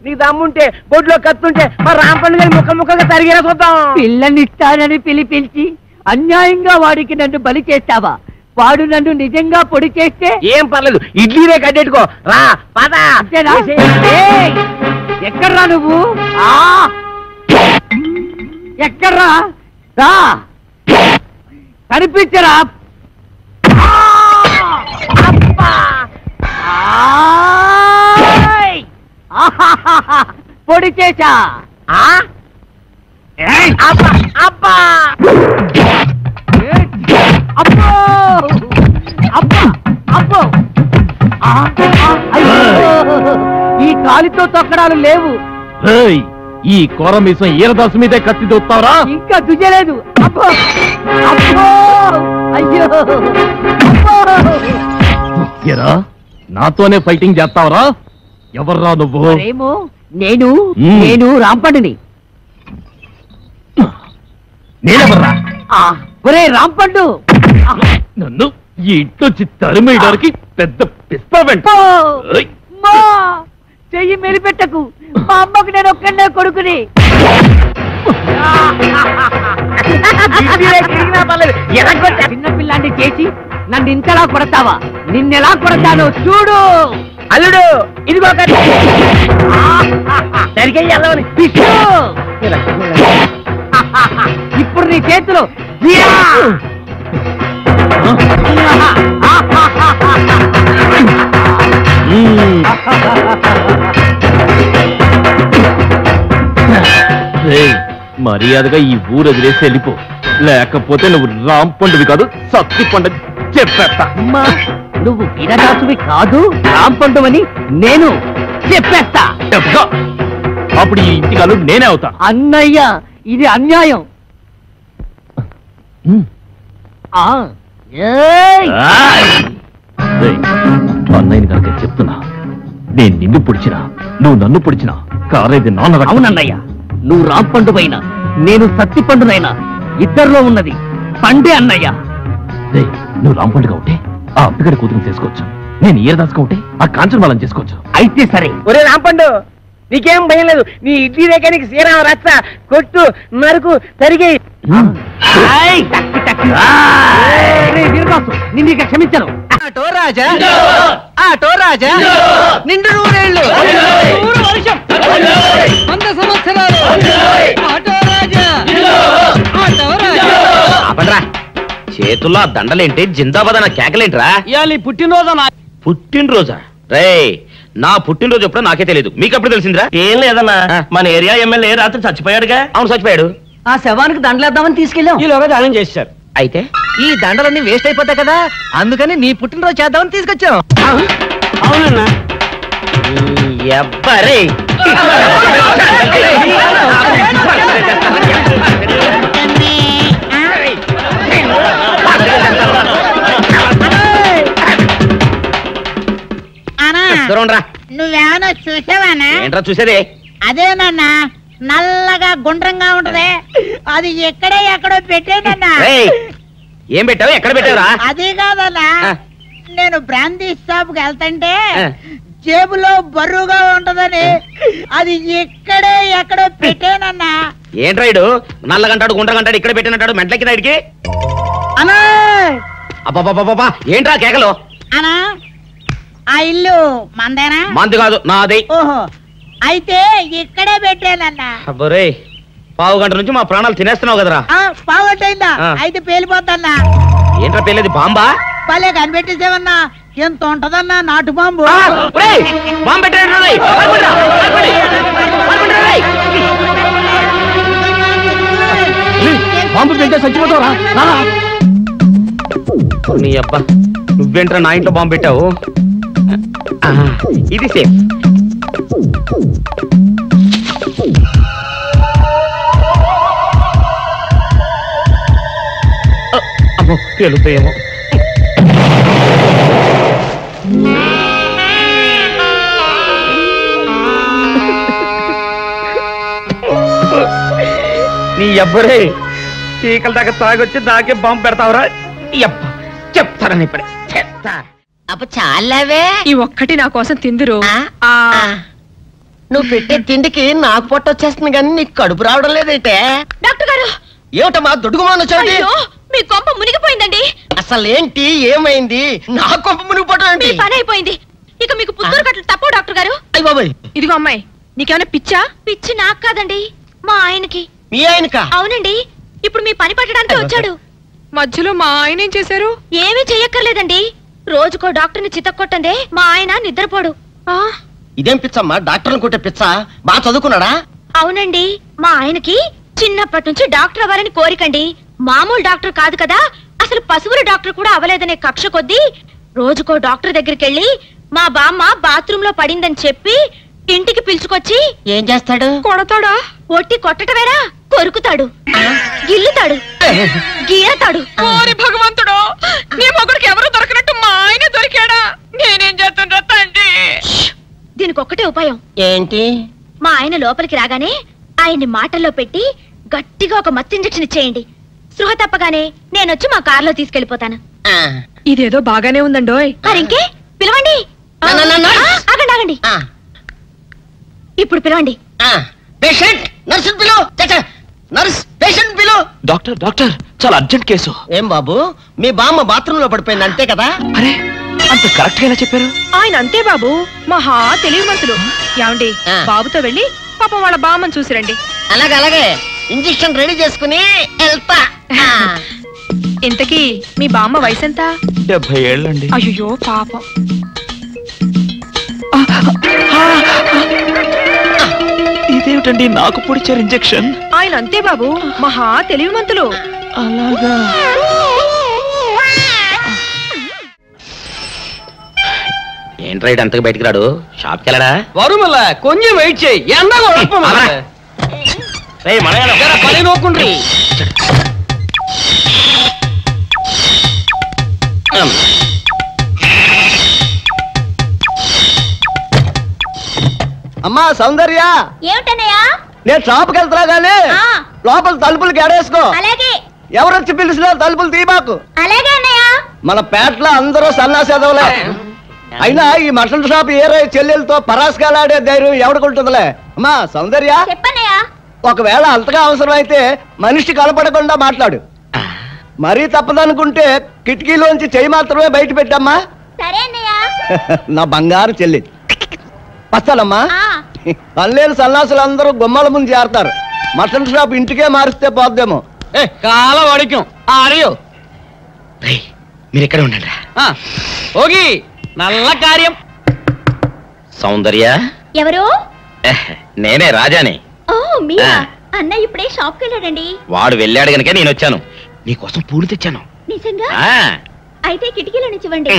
నీ దమ్ముంటే బొడ్లో కత్తుంటే మా రాంపండు గారి ముక్కలుగా తరిగేలా చూద్దాం
పిల్లనిస్తానని పిలిపించి అన్యాయంగా వాడికి నన్ను బలి చేస్తావా వాడు నన్ను నిజంగా పొడి చేస్తే
ఏం పర్లేదు ఇడ్లీనే కట్టేట్టుకో రా పద
ఎక్కడ్రా నువ్వు ఎక్కడ్రా రా కనిపించరా పొడి చేశా
అబ్బా
అబ్బో అబ్బా అబ్బో ఈ కాలితో తొక్కడాలు లేవు
ఈ కోరమీసం ఈరదాసు మీదే కత్తి దొత్తావరా
ఇంకా దుయ్యలేదు అబ్బో అబ్బో అయ్యో
ఎరా నాతోనే ఫైటింగ్ చేస్తావరా ఎవర్రా నువ్వు
ఏమో నేను రాంపండుని
నేనెవర్రా
ఒరే రాంపండు
నన్ను ఈ ఇంట్లోంచి తరిమేయడానికి పెద్ద పిస్తావెంట
చెయ్యి మెలిపెట్టకు మా అమ్మకు నేను ఒక్కడే కొడుకుని చిన్నపిల్లాన్ని చేసి నన్ను ఇంతలా కొడతావా నిన్నెలా కొడతానో చూడు
అల్లుడు ఇదిగో సరిగ్గా
ఇప్పుడు నీ చేతిలో
మర్యాదగా ఈ ఊరు వదిలేసి వెళ్ళిపో లేకపోతే నువ్వు రాంపండువి కాదు సత్తి పండు చెప్పేస్తా
నువ్వు వీరదాసువి కాదు రాంపండు అని నేను చెప్పేస్తా
అప్పుడు ఈ ఇంటి కాలు నేనే అవుతా
అన్నయ్య ఇది అన్యాయం
అన్నయ్యని కనుక చెప్తున్నా నేను నిన్ను పొడిచినా నువ్వు నన్ను పొడిచినా కారేది నాన్న
అవునన్నయ్య నువ్వు రాంపండువైనా నేను సత్తి పండునైనా ఇద్దరిలో ఉన్నది పండే అన్నయ్య
నువ్వు రాంపండుగా ఉంటే ఆ అప్పగడి కూతురు చేసుకోవచ్చు నేను ఈరదాసుగా ఉంటే ఆ కాంచన వాళ్ళని చేసుకోవచ్చు
అయితే సరే
ఒరే రాంపండు నీకేం భయం లేదు నీ ఇడ్లీ రేఖ నీకు శ్రీరామ రచ్చ కొట్టు నరుకు తరిగి
నిన్ను ఇక క్షమించను
ఆటో రాజా ఆటో రాజా నిండు నూరేళ్ళు 100 వర్షం 100 సంవత్సరాలు ఆటో రాజా ఆటో రాజా
చేతుల్లో దండలేంటి జిందాబాద్ నా కేకలేంట్రా
ఇయాలి పుట్టినరోజా
పుట్టినరోజా రే నా పుట్టినరోజు ఎప్పుడో నాకే తెలియదు మీకు ఎప్పుడు తెలిసిందిరా
ఏం లేదన్నా మన ఏరియా ఎమ్మెల్యే రాత్రి చచ్చిపోయాడుగా
అవును చచ్చిపోయాడు
ఆ శవానికి దండలేద్దామని తీసుకెళ్ళాం ఈలోగా దానం చేశారు
అయితే
ఈ దండలన్నీ వేస్ట్ అయిపోతాయి కదా అందుకని నీ పుట్టినరోజు చేద్దామని తీసుకొచ్చాం అవునన్నా
ఎవ్వరే
నువ్వేమన్నా చూసావానా
ఏంట్రా చూసేది
అదేనన్నా నల్లగా గుండ్రంగా ఉంటది అది ఎక్కడో పెట్టేనన్నా
ఏం పెట్టావు ఎక్కడ పెట్టావురా
అది కాదన్నా నేను బ్రాందీ షాప్ కి వెళ్తుంటే జేబులో బరువుగా ఉంటదని అది ఎక్కడో పెట్టానన్నా
ఏంట్రాయుడు నల్లగంటాడు గుండ్రగంటాడు ఇక్కడ పెట్టినట్టాడు మెంట్లకి రైడ్కి
అన్నా
అబ్బా ఏంట్రా కేకలు
అన్నా ఆ ఇల్లు మందేనా
మంది కాదు నాది
ఓహో అయితే ఇక్కడే పెట్టానన్నా
అబ్బరే పావు గంట నుంచి మా ప్రాణాలు తినేస్తున్నావు కదరా
పావుగంటైందా అయితే పేలిపోతాన్నా
ఏంట్రా పేలేది బాంబా
పల్లె కనిపెట్టేసేవన్నా ఎంత ఉంటదన్నా నాటు బాంబు
బాంబు
బాంబు పెడితే చచ్చిపోతావరా
నీ అబ్బా నువ్వేంట్రా నా ఇంట్లో బాంబు పెట్టావు ఇది సేఫ్ అమ్మో పేలుతాయేమో నీ ఎవ్వరే చీకల దాకా తాగొచ్చి నాకే బాంబు పెడతావురా చెప్తారని ఇప్పుడే చెప్తా.
అప్ప చాలావే
ఈ ఒక్కటి నా కోసం తిందురు.
నువ్వు పెట్టే తిండికి నాకు పొట్ట వచ్చేస్తుంది కానీ నీకు కడుపు రావడం లేదంటే.
డాక్టర్ గారు
ఏమిటమ్మా దొడుగుమాను వచ్చాడు?
మీ కొంప మునిగిపోయిందండి.
అసలు ఏంటి ఏమైంది? నా కొంప మునిగిపోవడం
మీ పని అయిపోయింది. ఇక మీకు పుత్తూరు కట్టలు తప్పవు డాక్టర్ గారు.
అయ్య బాబాయ్,
ఇదిగో అమ్మాయి, నీకేమైనా పిచ్చా?
పిచ్చి నాకు కాదండి, మా ఆయనకి.
మీ ఆయనకా?
అవునండి, ఇప్పుడు మీ పని పట్టడానికి వచ్చాడు.
మధ్యలో మా ఆయన ఏం చేశారు?
ఏమీ చెయ్యక్కర్లేదండి, రోజుకో డాక్టర్ని చితక్కొట్టందే మా ఆయన నిద్రపోడు.
ఇదేం పిచ్చమ్మా? డాక్టర్ని కొట్టే పిచ్చ? బాగా చదువుకున్నాడా?
అవునండి, మా ఆయనకి చిన్నప్పటి నుంచి డాక్టర్ అవ్వాలని కోరికండి. మామూలు డాక్టర్ కాదు కదా, అసలు పశువుల డాక్టర్ కూడా అవ్వలేదనే కక్ష కొద్దీ రోజుకో డాక్టర్ దగ్గరికి వెళ్ళి మా బామ్మ బాత్రూమ్ లో పడిందని చెప్పి ఇంటికి పిలుచుకొచ్చి
ఏం చేస్తాడు?
కొడతాడా? ఒట్టి కొట్టటవేరా, కొరుకుతాడు, గిల్లుతాడు, గీరతాడు.
ఓరి భగవంతుడు, నీ మొగుడికి ఎవరు దొరకనట్టు మా ఆయన దొరికాడా? నేనేం చేస్తుండ్రా తండ్రి?
దీనికి ఒక్కటే ఉపాయం.
ఏంటి?
మా ఆయన లోపలికి రాగానే ఆయన్ని మాటల్లో పెట్టి గట్టిగా ఒక మత్తు ఇంజెక్షన్ ఇచ్చేయండి. స్పృహ తప్పగానే నేనొచ్చి మా కారులో తీసుకెళ్లిపోతాను.
ఇదేదో బాగానే ఉందండోయ్.
మరింకే పిలవండి. ఆగండి ఆగండి, ఇప్పుడు పిలవండి.
పేషెంట్ నర్సు పిలు. నర్స్ పేషెంట్ పిలు.
డాక్టర్ డాక్టర్ చాలా అర్జెంట్ కేసు.
ఏం బాబు, మీ బామ్మ బాత్రూమ్ లో పడిపోయింది అంతే కదా?
అరే అంత కరెక్ట్ గా ఎలా చెప్పారు?
ఆయన అంతే బాబు, మహా తెలివి మనసులు. ఏమండి, బాబుతో వెళ్ళి పాపం వాళ్ళ బామ్మని చూసిరండి.
అలాగే అలాగే, ఇంజెక్షన్ రెడీ చేసుకుని వెళ్తా.
ఇంతకీ మీ బామ్మ వయసు ఎంత?
70 ఏళ్ళండి.
అయ్యో పాపం.
ఇదేమిటండి నాకు పొడిచారు ఇంజెక్షన్?
ఆయన అంతే బాబు, మహా తెలివి మంతులు.
అలాగా?
ఏంట్రా ఇటు అంతకు బయటికి రాడు? షాప్కి వెళ్ళడా?
వరుమల కొంచెం వెయిట్ చేయి. పని నోకుండ్రి.
అమ్మా సౌందర్య,
ఏమిటన్నయ్యా?
నేను షాప్కి వెళ్తున్నా గానీ లోపల తలుపులు గడేసుకో.
అలాగే.
ఎవరొచ్చి పిలిచినా తలుపులు తీమాకు.
అలాగే అన్నయ్య.
మన పేటలో అందరూ సన్నాసేదవులే. అయినా ఈ మటన్ షాప్ ఏరే చెల్లెలతో పరాస్కాలాడే ధైర్యం ఎవడుకుంటుందిలే. అమ్మా సౌందర్య,
చెప్పన్నయ్యా.
ఒకవేళ అంతగా అవసరం అయితే మనిషి కనపడకుండా మాట్లాడు. మరీ తప్పదనుకుంటే కిటికీలోంచి చెయ్యి మాత్రమే బయట పెట్టమ్మా.
సరే అన్నయ్య.
నా బంగారు చెల్లి. వస్తానమ్మా. పనిలేని సన్నాసులు అందరూ గుమ్మల ముందు చేరతారు. మటన్ షాప్ ఇంటికే మారిస్తే పోద్దేమో.
కాలం అడిగాం అరియో.
మీరు ఇక్కడే ఉండండి.
ఓగి నల్ల కార్యం.
సౌందర్య
ఎవరు?
నేనే రాజాని.
ఓ మీరా? అన్నయ్య ఇప్పుడే షాప్కి వెళ్ళాడండి.
వాడు వెళ్ళాడు గనుక నేను వచ్చాను. నీకోసం పూలు తెచ్చాను.
నిజంగా? అయితే కిటికీలో నుంచి ఇవ్వండి.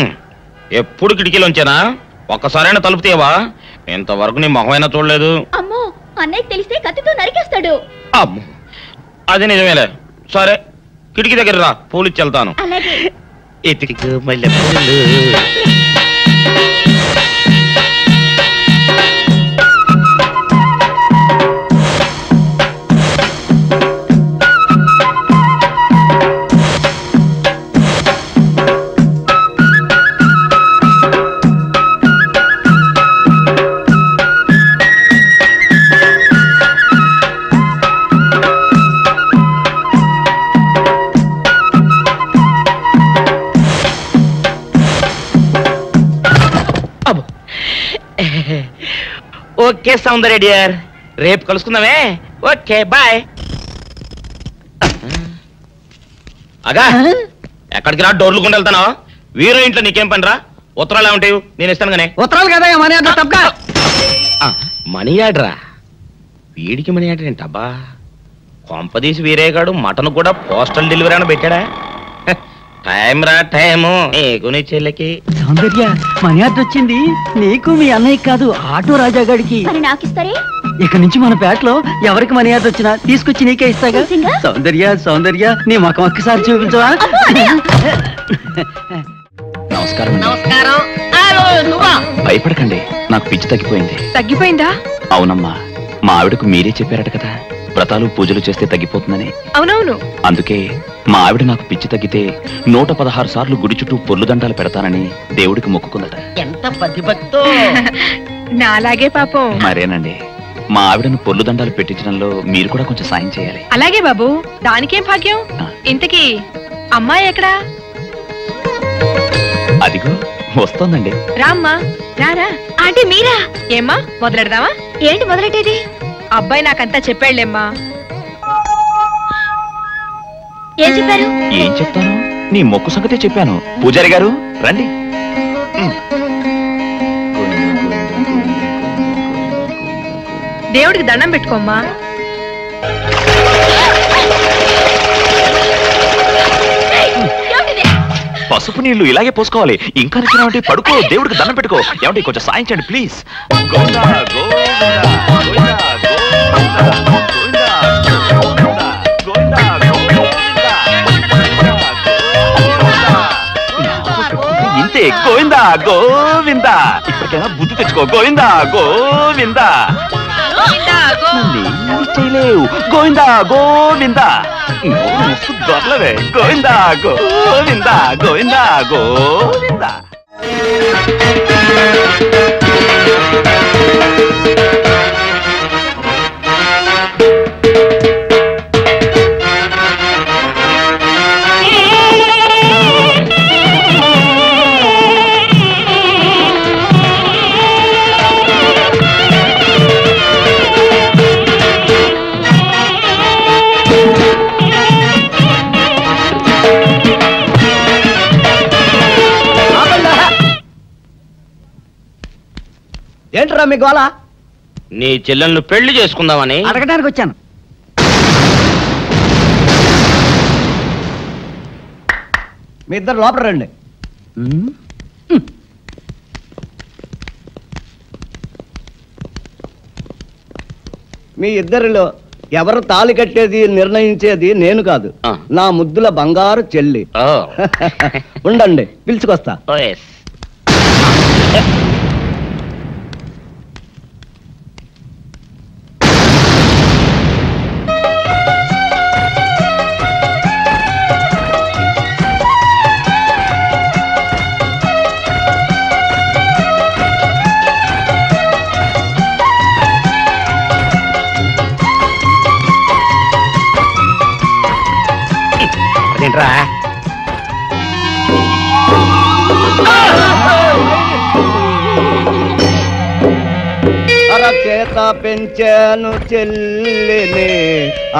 ఎప్పుడు కిటికీలోంచేనా? ఒక్కసారైనా తలుపు తీయవా? ఇంతవరకు నీ మొహమైనా చూడలేదు.
అమ్మో, అన్నయ్య తెలిస్తే కత్తితో నరికేస్తాడు.
అమ్మో, అది నిజమేలే. సరే కిటికీ దగ్గర రా, పూలు ఇచ్చి వెళ్తాను.
అలాగే.
ఇటుకు మల్లె పూలు. ఓకే సౌందర్య డియర్, రేపు కలుసుకుందామే. Okay bye. అగా ఎక్కడికి రా? డోర్లు కొండ వెళ్తానా? వీరో ఇంట్లో నీకేం పని రా? ఉత్తరాలు ఏమంటాయి? నేను ఇస్తాను గానే.
ఉత్తరాలు కదా మనీ ఆర్డర్ తప్ప.
మనీ ఆర్డరా? వీడికి మనీ ఆర్డర్ ఏంటబ్బా? కొంపదీసి వీరేగాడు మటన్ కూడా పోస్టల్ డెలివరీ అని పెట్టాడా? టైం రా టైము నీకు నీ చెల్లెకి.
సౌందర్య, మనీ ఆర్డర్ వచ్చింది. నీకు మీ అన్నయ్య కాదు, ఆటో రాజా గాడికి.
మరి నాకు ఇస్తారే?
ఇక నుంచి మన పేటలో ఎవరికి మనీ ఆర్డర్ వచ్చినా తీసుకొచ్చి నీకే ఇస్తాగా. సౌందర్య సౌందర్య, నీ ముఖం ఒక్కసారి చూపించవా?
నమస్కారం.
నమస్కారం.
భయపడకండి, నాకు పిచ్చి తగ్గిపోయింది.
తగ్గిపోయిందా?
అవునమ్మా, మా ఆవిడకు మీరే చెప్పారట కదా.
వ్రతాలు పూజలు చేస్తే తగ్గిపోతుందని.
అవునవును.
అందుకే మా ఆవిడ నాకు పిచ్చి తగ్గితే 116 సార్లు గుడి చుట్టూ పొర్లు దండాలు పెడతానని దేవుడికి మొక్కుకుందట.
ఎంత పతిభక్తో.
నాలాగే పాపం.
మరేనండి, మా ఆవిడను పొర్లు దండాలు పెట్టించడంలో మీరు కూడా కొంచెం సాయం చేయాలి.
అలాగే బాబు, దానికేం భాగ్యం. ఇంతకీ అమ్మాయి ఎక్కడా?
అదిగో వస్తోందండి.
రామ్మా, రారా.
ఆంటీ మీరా?
ఏమ్మా మొదలెడదామా?
ఏంటి మొదలెట్టేది?
అబ్బాయి నాకంతా చెప్పాళ్లేమ్మా.
ఏం చెప్పారు?
ఏం చెప్తాను, నీ మొక్కు సంగతే చెప్పాను. పూజారి గారు రండి.
దేవుడికి దండం పెట్టుకోమ్మా.
పసుపు నీళ్లు ఇలాగే పోసుకోవాలి. ఇంకా నచ్చినామంటే పడుకో, దేవుడికి దండం పెట్టుకో. ఏమంటే కొంచెం సాయం చేయండి ప్లీజ్. ఇంతే, గోవిందా గోవిందా. ఇప్పటికైనా బుద్ధి తెచ్చుకో. గోవిందా గోవిందా. చేయలేవు. గోవిందా గోవిందా. దొరలవే. గోవిందా గోవిందా గోవిందా గోవిందా.
ఏంట్రా మీ గోళ?
నీ చెల్లెళ్ళు పెళ్లి చేసుకుందామని
అడగడానికి వచ్చాను.
మీ ఇద్దరు లోపల రండి. మీ ఇద్దరిలో ఎవరు తాళి కట్టేది నిర్ణయించేది నేను కాదు, నా ముద్దుల బంగారు చెల్లి. ఉండండి, పిలుచుకొస్తా.
ఏంట్రా?
అరచేత పెంచాను చెల్లిని,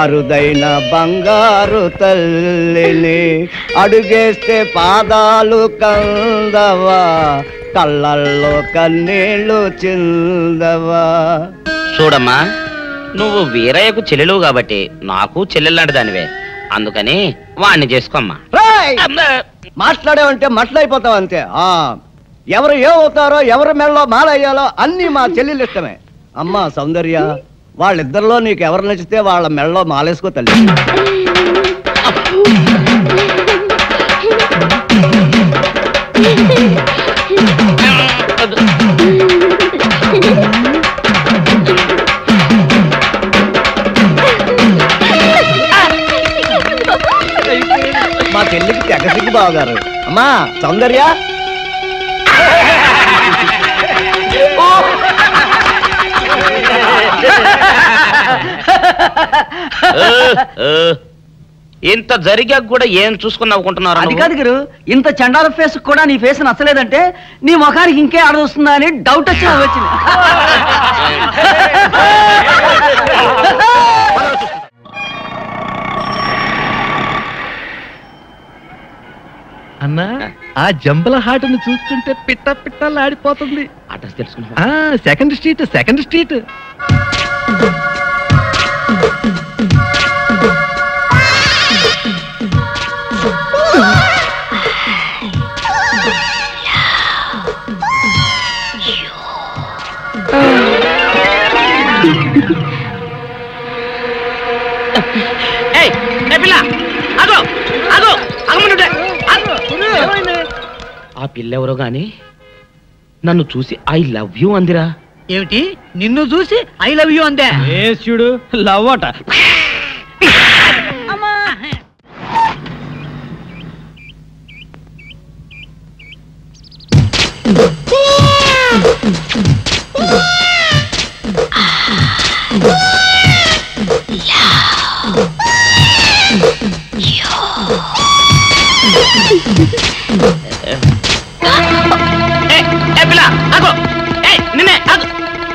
అరుదైన బంగారు తల్లిని. అడుగేస్తే పాదాలు కందవా, కళ్ళల్లో కన్నీళ్లు చిందవా.
చూడమ్మా, నువ్వు వీరయ్యకు చెల్లెలు కాబట్టి నాకు చెల్లెల్లాంటి దానివే. అందుకని వాణ్ణి చేసుకోమ్మా.
మాట్లాడేవంటే మట్లయిపోతావు అంతే. ఎవరు ఏమవుతారో, ఎవరి మెడలో మాలయ్యాలో అన్ని మా చెల్లెలు ఇష్టమే. అమ్మా సౌందర్య, వాళ్ళిద్దరిలో నీకు ఎవరు నచ్చితే వాళ్ళ మెడలో మాలేసుకో తల్లి. మా చెల్లికి తెగ సిగ్గు బావగారు. అమ్మా సౌందర్య,
ఇంత జరిగాక కూడా ఏం చూసుకుని నవ్వుకుంటున్నారు?
అది కాదు గురు, ఇంత చండాల ఫేస్ కూడా నీ ఫేస్ నచ్చలేదంటే నీ ముఖానికి ఇంకే ఆడదొస్తుందా అని డౌట్ వచ్చి వచ్చింది.
అన్నా, ఆ జంబల హాటును చూస్తుంటే పిట్ట పిట్టలాడిపోతుంది.
అడ్రస్ తెలుసుకున్నా?
Second street, second street.
ఆ పిల్లెవరో గాని నన్ను చూసి ఐ లవ్ యూ అందిరా.
ఏమిటి నిన్ను చూసి ఐ లవ్ యూ అందే
చూడు లవ్ అట.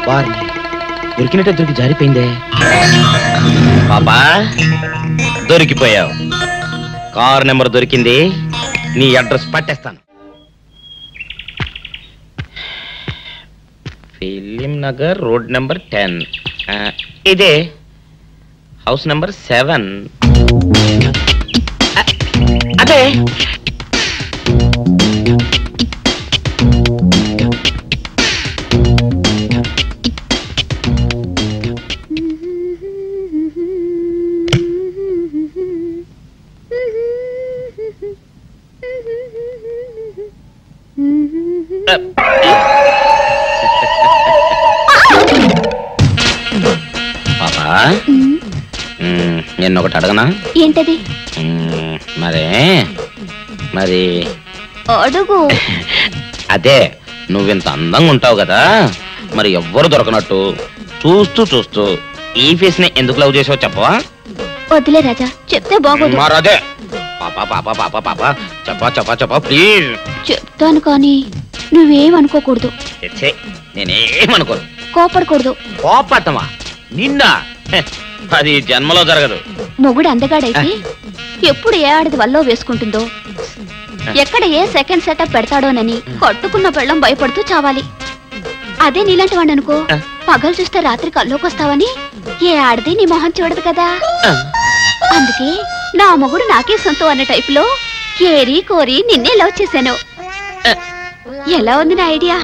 వారిని దొరికినట్టే దొరికి జారిపోయిందే. పాపా దొరికిపోయావు. కారు నెంబర్ దొరికింది, నీ అడ్రస్ పట్టేస్తాను. Film Nagar road number 10. ఇదే హౌస్ నెంబర్ 7. అదే పాపా నిన్నొకటి అడగనా?
ఏంటది?
మరి
అడుగు.
అదే నువ్వింత అందంగా ఉంటావు కదా, మరి ఎవ్వరు దొరకనట్టు చూస్తూ చూస్తూ ఈ ఫేస్ ని ఎందుకు లవ్ చేసావు చెప్పవా?
వద్దులే రాజా, చెప్తే బాగోదు.
మరదే పాపా పాపా పాపా పాపా చెప్పా చెప్పా చెప్పా ప్లీజ్.
చెప్తాను కానీ నువ్వేమనుకోకూడదు.
నేనేమనుకోను.
కోపడకూడదు.
కోపడతామా? నిన్న అది జన్మలో జరగదు.
మొగుడు అందగాడైతే ఎప్పుడు ఏ ఆడది వల్లో వేసుకుంటుందో, ఎక్కడ ఏ సెకండ్ సెటప్ పెడతాడోనని కట్టుకున్న పెళ్ళం భయపడుతూ చావాలి. అదే నీలాంటి వాడు అనుకో, పగలు చూస్తే రాత్రి కల్లోకొస్తావని ఏ ఆడది నీ మొహం చూడదు కదా. అందుకే నా మొగుడు నాకే సొంతం అన్న టైప్ లో ఏరి కోరి నిన్నే లవ్ చేశాను. ఎలా ఉంది నా ఐడియా?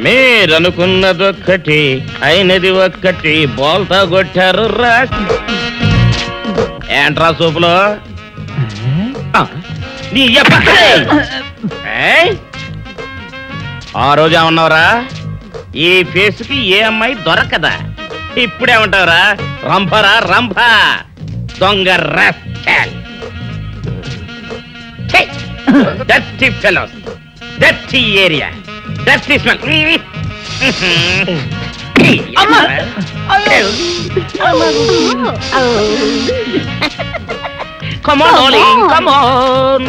మీరనుకున్నదొక్కటి అయినది ఒక్కటి, బోల్తా కొట్టారు రా. ఏంట్రా సూపులో నీ ఆ రోజు ఏమన్నావురా? ఈ ఫేస్ కి ఏ అమ్మాయి దొరకదా. ఇప్పుడేమంటావురా? రంభరా రంభ, దొంగ rascal. Dirty fellows, dirty area, dirty smell. Come on, darling, come on.